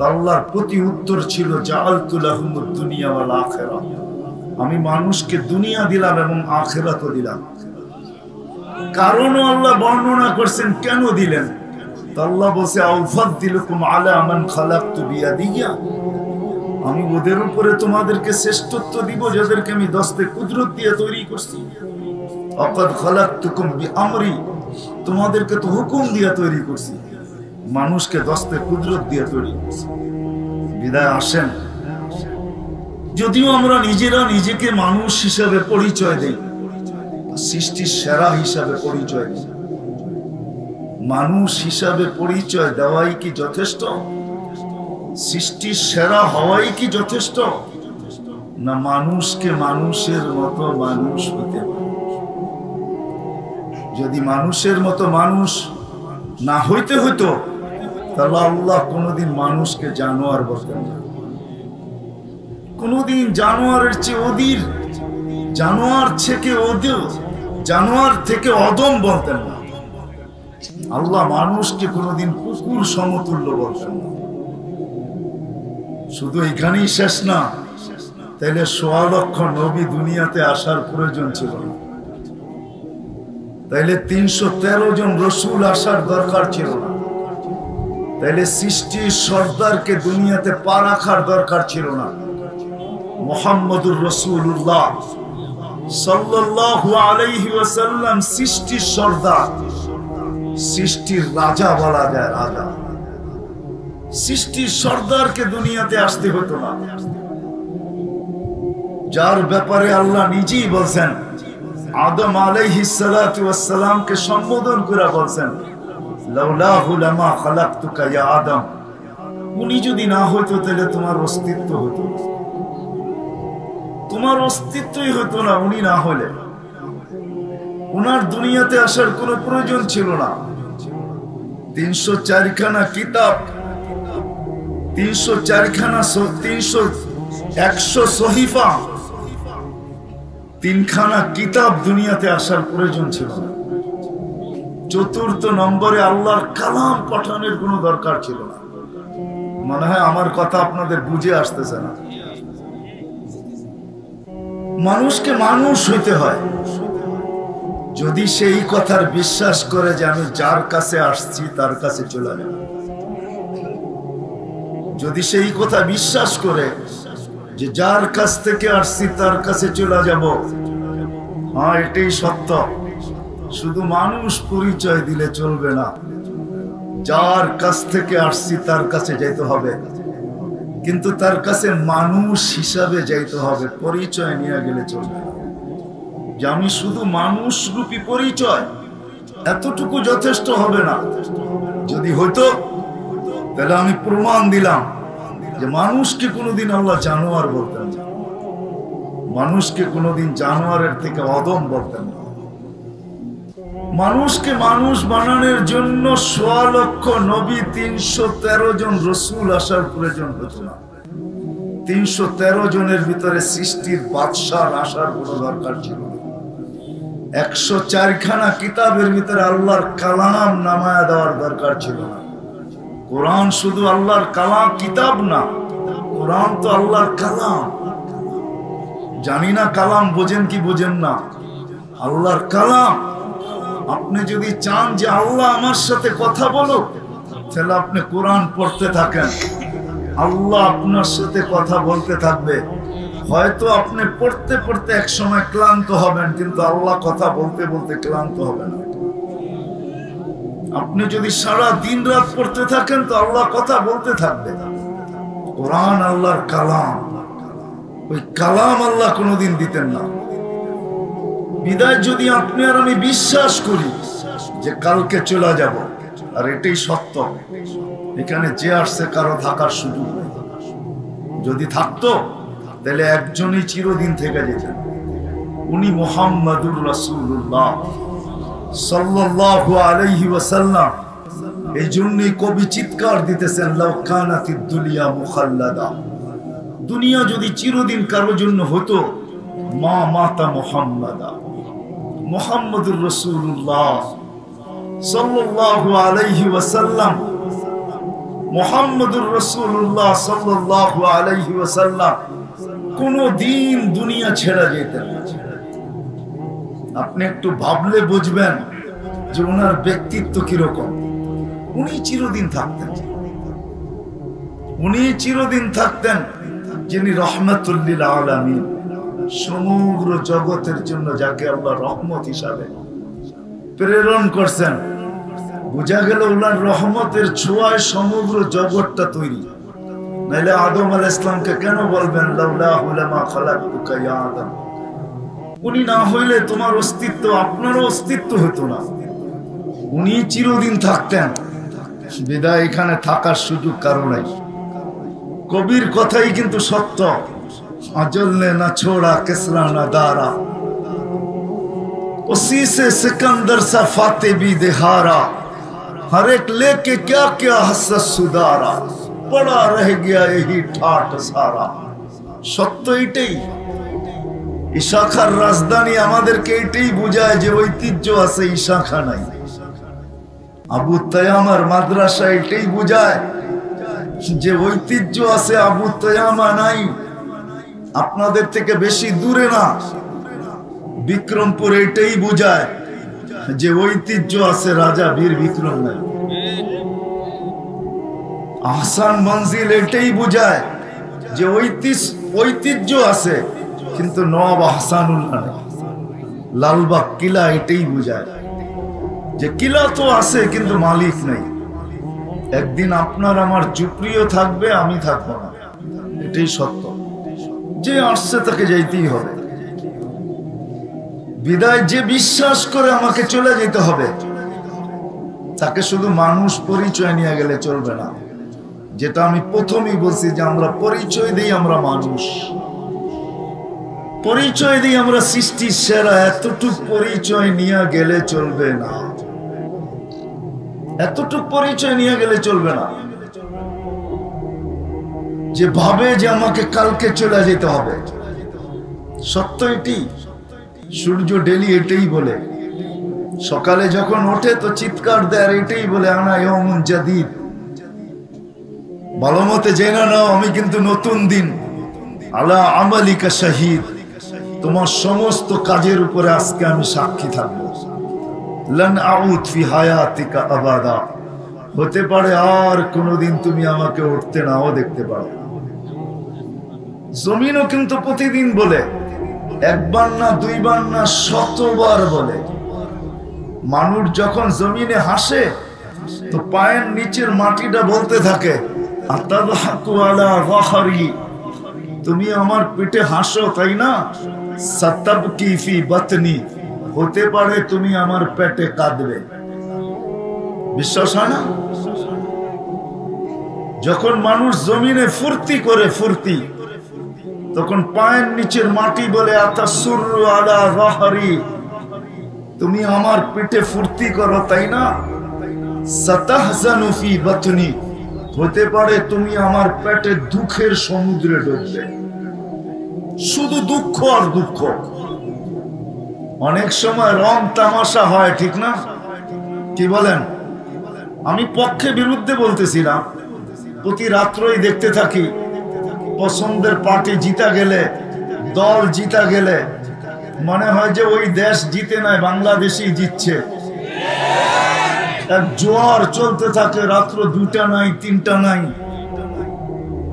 S1: আল্লাহর প্রতি উত্তর ছিল, জাআলতু লাহুমুদ দুনিয়া ওয়াল আখিরাহ, আমি মানুষকে দুনিয়া দিলাম এবং আখিরাতও দিলাম। কারণও আল্লাহ বর্ণনা করছেন কেন দিলেন। আল্লাহ বলছে, আউফাদ্দিলুকুম আলা মান খালাকতু বিয়াদিয়া, আমি ওদের উপরে তোমাদেরকে শ্রেষ্ঠত্ব দিব যাদেরকে আমি দস্তে কুদরত দিয়ে তৈরি করছি। আকাদ খালাকতুকুম বিআমরি, তোমাদেরকে তো হুকুম দিয়ে তৈরি করছি, মানুষকে দস্তে কুদরত দিয়ে তৈরি করছি। বিদায় আসেন, যদিও আমরা নিজেরা নিজেকে মানুষ হিসাবে পরিচয় দেই, সৃষ্টির সেরা হিসাবে পরিচয় দিই, মানুষ হিসাবে পরিচয় দেওয়াই কি যথেষ্ট? সৃষ্টির সেরা হওয়াই কি যথেষ্ট? না মানুষকে মানুষের মতো মানুষ হতে হবে। যদি মানুষের মতো মানুষ না হইতে হইতো, তাহলে আল্লাহ কোনোদিন মানুষকে জানোয়ার বলতেন না, কোনোদিন জানোয়ারের চেয়ে অধীর, জানোয়ার থেকে অদম বলতেন না। আল্লাহ মানুষকে কোনোদিন কুকুর সমতুল্য বলতেন না। শুধু এখানেই শেষ না, তাইলে ১.৫ লক্ষ নবী দুনিয়াতে আসার প্রয়োজন ছিল না। তাইলে 313 জন রসুল আসার দরকার ছিল না। তাইলে সৃষ্টির সর্দারকে দুনিয়াতে পা রাখার দরকার ছিল না। মুহাম্মদুর রাসূলুল্লাহ সাল্লাল্লাহু আলাইহি ওয়াসাল্লাম সৃষ্টির সর্দার, সৃষ্টির রাজা বলা যায়, রাজা। সৃষ্টির সর্দারকে দুনিয়াতে আসতে হতো না, যার ব্যাপারে আল্লাহ নিজেই বলছেন, আদম আলাইহিস সালাতু ওয়াস সালামকে সম্বোধন করে বলছেন, লাউলাহু লামা খালাকতুকা ইয়া আদম। উনি যদি না হইতো তাহলে তোমার অস্তিত্ব হতো, তোমার অস্তিত্বই হতো না উনি না হলে। উনার দুনিয়াতে আসার কোনো প্রয়োজন ছিল না। 304 খানা কিতাব, 304 খানা 100 সহিফা, 3 খানা কিতাব দুনিয়াতে আসার প্রয়োজন ছিল না। 4th নম্বরে আল্লাহর কালাম পাঠানোর কোনো দরকার ছিল না। মনে হয় আমার কথা আপনাদের বুঝে আসতেছে না। মানুষকে মানুষ হইতে হয়। যদি সেই কথার বিশ্বাস করে যে আমি যার কাছে আসছি তার কাছে চলে যাব, যদি সেই কথা বিশ্বাস করে যে যার কাছ থেকে আসছি তার কাছে চলে যাব, হ্যাঁ এটাই সত্য। শুধু মানুষ পরিচয় দিলে চলবে না, যার কাছ থেকে আসছি তার কাছে যাইতে হবে, কিন্তু তার কাছে মানুষ হিসাবে যাইতে হবে, পরিচয় নিয়ে গেলে চলবে না। যে আমি শুধু মানুষ রূপী পরিচয়, এতটুকু যথেষ্ট হবে না। যদি হইতো তাহলে আমি প্রমাণ দিলাম যে মানুষকে কোনোদিন আল্লাহ জানোয়ার বলতেন না, মানুষকে কোনোদিন জানোয়ারের থেকে অদম বলতেন না। মানুষকে মানুষ বানানোর জন্য 1.25 লক্ষ নবী, 313 জন রসুল আসার প্রয়োজন হতো না। 313 জনের ভিতরে সৃষ্টির বাদশাহ আসার কোনো দরকার ছিল না। 104 খানা কিতাবের ভিতরে আল্লাহর কালাম নামায়া দেওয়ার দরকার ছিল না। কোরআন শুধু আল্লাহর কালাম, কিতাব না, কোরআন তো আল্লাহর কালাম। জানি না কালাম বোঝেন কি বোঝেন না, আল্লাহর কালাম। আপনি যদি চান যে আল্লাহ আমার সাথে কথা বলো, তাহলে আপনি কোরআন পড়তে থাকেন, আল্লাহ আপনার সাথে কথা বলতে থাকবে। হয়তো আপনি পড়তে পড়তে এক সময় ক্লান্ত হবেন, কিন্তু আল্লাহ কথা বলতে বলতে ক্লান্ত হবে না। আপনি যদি সারা দিন রাত পড়তে থাকেন তো আল্লাহ কথা বলতে থাকবে। কোরআন আল্লাহর কালাম, ওই কালাম আল্লাহ কোনোদিন দিতেন না। বিদায় যদি আপনি আর আমি বিশ্বাস করি যে কালকে চলে যাব, আর এটাই সত্য, এখানে যে আসছে কারো থাকার সুযোগ নেই। যদি থাকতো তাহলে একজনই চিরদিন থেকে যেতেন, উনি মুহাম্মাদুর রাসূলুল্লাহ সাল্লাল্লাহু আলাইহি ওয়াসাল্লাম। এই জন্যই কবি চিৎকার দিতেছেন, লাউ কানাতিদ দুনিয়া মুখাল্লাদা। দুনিয়া যদি চিরদিন কারো জন্য হতো, মা মাতা মুহাম্মাদা, মুহাম্মাদুর রাসূলুল্লাহ সাল্লাল্লাহু আলাইহি ওয়াসাল্লাম, মুহাম্মাদুর রাসূলুল্লাহ সাল্লাল্লাহু আলাইহি ওয়াসাল্লাম কোন দিন দুনিয়া ছেড়ে যেতেন না। আপনি একটু ভাবলে বুঝবেন যে ওনার ব্যক্তিত্ব কিরকম। উনি চিরদিন থাকতেন, উনি চিরদিন থাকতেন, যিনি রহমাতুল লিল আলামিন, সমগ্র জগতের জন্য যাকে আল্লাহ রহমত হিসাবে প্রেরণ করছেন। বোঝা গেল ওনার রহমতের ছোঁয়ায় সমগ্র জগৎটা তৈরি। নাইলে আদম আলাইহিস সালামকে কেন বলবেন লাউলাহু লামা খালাকতুকা ইয়া আদম? উনি না হইলে তোমার অস্তিত্ব, আপনারও অস্তিত্ব হতো না। উনি চিরদিন থাকতেন, বিদায় এখানে থাকার সুযোগ কারো নাই। কবির কথাই কিন্তু সত্য, अजल ने न छोड़ा किसरा न दारा, उसी से सिकंदर सा फाते भी दिहारा, हर एक लेके क्या क्या हसरत सुधारा, पड़ा रह गया यही ठाट सारा। সত্য এটাই। এই শাখার রাজধানী আমাদেরকে এটাই বোঝায় যে ঐতিহ্য আছে, এই শাখা নাই। আবু তায়ামার মাদ্রাসা এটাই বোঝায় যে ঐতিহ্য আছে, আবু তায়ামা নাই। আপনাদের থেকে বেশি দূরে না, বিক্রমপুর এটাই বোঝায় যে ঐতিহ্য আছে রাজা বীর বিক্রম নাই। আহসান মঞ্জিল এটাই বোঝায় যে ঐতিহ্য আছে কিন্তু নবাব আহসানুল্লাহ নেই। লালবাগ কিলা এটাই বোঝায় যে কিলা তো আছে কিন্তু মালিক নেই। একদিন আপনার আমার ঝুপড়িও থাকবে, আমি থাকবো না, এটাই সত্য। যে আসছে তাকে যাইতেই হবে। বিদায় যে বিশ্বাস করে আমাকে চলে যেতে হবে, তাকে শুধু মানুষ পরিচয় নিয়ে গেলে চলবে না। যেটা আমি প্রথমেই বলছি যে আমরা পরিচয় দিই আমরা মানুষ, পরিচয় দিই আমরা সৃষ্টির সেরা, এতটুক পরিচয় নিয়ে গেলে চলবে না, এতটুক পরিচয় নিয়ে গেলে চলবে না। যে ভাবে যে আমাকে কালকে চলে যেতে হবে, সত্য এটি। সূর্য ডেলি এটাই বলে, সকালে যখন ওঠে তো চিৎকার দেয়, এটাই বলে আনা ইয়াউমুন জাদীদ, ভালো মতে জেনে নাও আমি কিন্তু নতুন দিন। আলা আমালিকা শাহিদ, তোমার সমস্ত কাজের উপরে আজকে আমি সাক্ষী থাকবো। লান আউদ ফি হায়াতিকা আবাদা, হতে পারে আর কোনোদিন তুমি আমাকে উঠতে নাও দেখতে পারো। জমিনও কিন্তু প্রতিদিন বলে, একবার না দুইবার না শতবার বলে। মানুষ যখন জমিনে হাসে তো পায়ের নিচের মাটিটা বলতে থাকে আতাদহাকু আলা যাহরি, তুমি আমার পেটে হাসো তাই না? সাতাবকি ফি বাতনি, হতে পারে তুমি আমার পেটে কাঁদবে। বিশ্বাস হয় না? যখন মানুষ জমিনে ফুর্তি করে ফুর্তি, তখন পায়ের নিচের মাটি বলে আতাসুরু আলা যাহরি, তুমি আমার পেটে ফুর্তি করো তাই না? সাতাহজানু ফি বাতনি, হতে পারে তুমি আমার পেটে দুঃখের সমুদ্রে ডুববে। শুধু দুঃখ আর দুঃখ। অনেক সময় রং তামাশা হয়, ঠিক না? কি বলেন? আমি পক্ষে বিরুদ্ধে বলতেছিলাম, প্রতি রাত্রই দেখতে থাকি পছন্দের পার্টি জিতা গেলে, দল জিতা গেলে মনে হয় যে ওই দেশ জিতে নাই, বাংলাদেশই জিতছে। এক জোয়ার চলতে থাকে, রাত্র 2টা নাই 3টা নাই,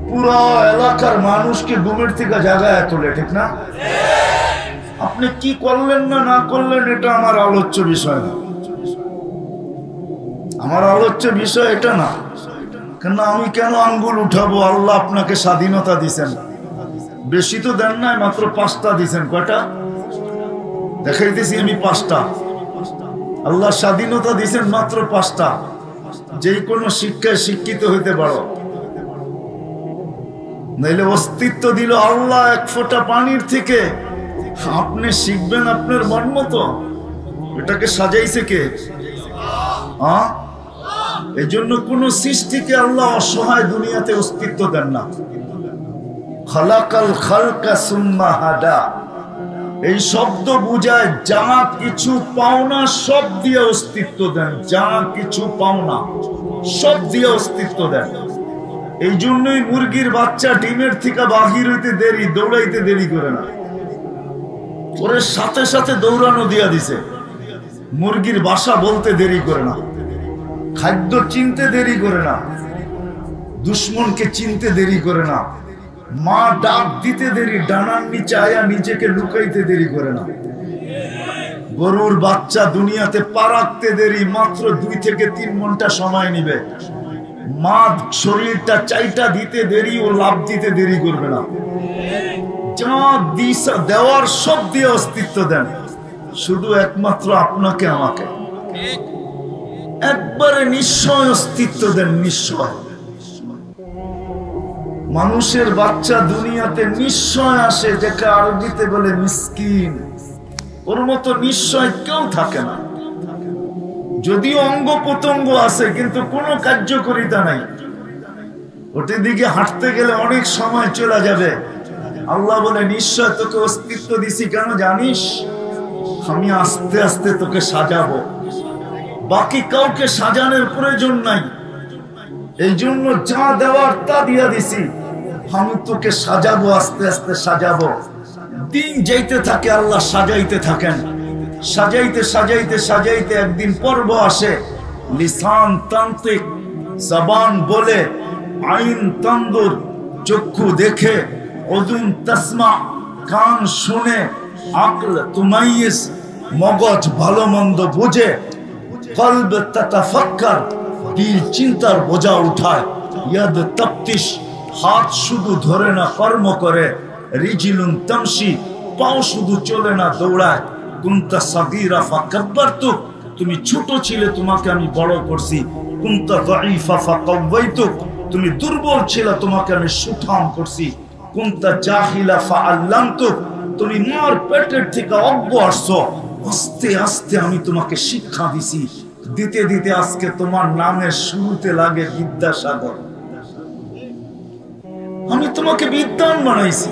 S1: পুরো এলাকার মানুষকে ঘুমের থেকে জাগায় তোলে, ঠিক না? আপনি কি করলেন না না করলেন এটা আমার আলোচ্য বিষয় না, আমার আলোচ্য বিষয় এটা না। কেন আমি কেন আঙ্গুল উঠাবো? আল্লাহ আপনাকে স্বাধীনতা দিছেন, বেশি তো দেন নাই, মাত্র 5টা দিছেন। কয়টা দেখাইতেছি আমি? 5টা। আল্লাহ স্বাধীনতা দিছেন মাত্র 5টা। যে কোনো শিক্ষায় শিক্ষিত হইতে পারো, নাইলে অস্তিত্ব দিল আল্লাহ এক ফোঁটা পানির থেকে। আপনি শিখবেন আপনার মন মতো, এটাকে সাজাইছে কে? এই জন্য কোন সৃষ্টিকে আল্লাহ অসহায় দুনিয়াতে অস্তিত্ব দেন না। খালাকাল খালকা সুম্মা হাদা, এই শব্দ বুঝায় যা কিছু পাওনা সব দিয়ে অস্তিত্ব দেন, যা কিছু পাওনা সব দিয়ে অস্তিত্ব দেন। এই জন্যই মুরগির বাচ্চা ডিমের থেকে বাহির হইতে দেরি, দৌড়াইতে দেরি করে না, ওরে সাথে সাথে দৌড়ানো দিয়া দিছে। মুরগির বাসা বলতে দেরি করে না, খাদ্য চিনতে দেরি করে না, দুশ্মনকে চিনতে দেরি করে না, মা ডাক দিতে দেরি, ডানার নিচে আয়া নিজেকে লুকাইতে দেরি করে না। গরুর বাচ্চা দুনিয়াতে পা রাখতে দেরি, মাত্র 2 থেকে 3 ঘন্টা সময় নিবে। মা শরীরটা চাইটা দিতে দেরি, ও লাভ দিতে দেরি করবে না। যা দিশা দেওয়ার সব দিয়ে অস্তিত্ব দেন, শুধু একমাত্র আপনাকে আমাকে একবারে নিশ্চয় অস্তিত্ব দেন, নিশ্চয়। মানুষের বাচ্চা দুনিয়াতে নিশ্চয় আসে, যাকে আরবিতে বলে মিসকিন। ওর মতো নিশ্চয় কেউ থাকে না। যদিও অঙ্গ প্রত্যঙ্গ আছে কিন্তু কোনো কার্যকারিতা নাই, ওটির দিকে হাঁটতে গেলে অনেক সময় চলে যাবে। আল্লাহ বলে নিশ্চয় তোকে অস্তিত্ব দিছি, কেন জানিস? আমি আস্তে আস্তে তোকে সাজাবো, বাকি কাউকে সাজানোর প্রয়োজন নাই। এই জন্য যা দেওয়ার তা দিয়া দিছি, আমি তোকে সাজাবো, আস্তে আস্তে সাজাবো। দিন যাইতে থাকে, আল্লাহ সাজাইতে থাকেন। সাজাইতে সাজাইতে সাজাইতে একদিন পর্ব আসে, লিসান তান্ত্রিক, জবান বলে, আইন তন্দুর, চক্ষু দেখে, উযুন তাসমা, কান শুনে, আকল তুমাইয়িজ, মগজ ভালো মন্দ বুঝে, কলব তাতাফাক্কার, দিল চিন্তার বোঝা উঠায়, ইয়াদ তাফতিশ, হাত শুধু ধরে না কর্ম করে, রিজিলুন তামশি, পাও শুধু চলে না দৌড়ায়, কুনতা সাগীরা ফাকাব্বারতুক, তুমি ছোট ছিলে তোমাকে আমি বড় করছি, কুনতা যায়ীফা ফাকাওয়াইতুক, তুমি দুর্বল ছিলে তোমাকে আমি সুঠাম করছি, কুনতা জাহিলা ফাআল্লামতুক, তুমি মার পেটের থেকে অজ্ঞ আসছো, আস্তে আস্তে আমি তোমাকে শিক্ষা দিছি, দিতে দিতে আজকে তোমার নামের শুরুতে লাগে বিদ্যাসাগর। আমি তোমাকে বিদ্বান বানাইছি।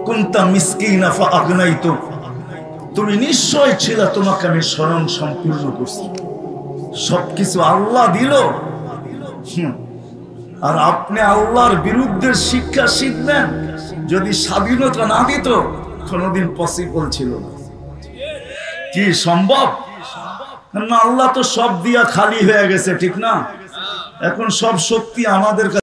S1: কুনতা মিসকিনা ফাআগনাইতুক, তুমি নিশ্চয় ছিল তোমাকে আমি স্মরণ সম্পূর্ণ করছি। সবকিছু আল্লাহ দিল, আর আপনি আল্লাহর বিরুদ্ধে শিক্ষা শিখবেন। যদি স্বাধীনতা না দিত কোনদিন পসিবল ছিল না। কি সম্ভব না? আল্লাহ তো সব দিয়া খালি হয়ে গেছে, ঠিক না? এখন সব শক্তি আমাদের কাছে।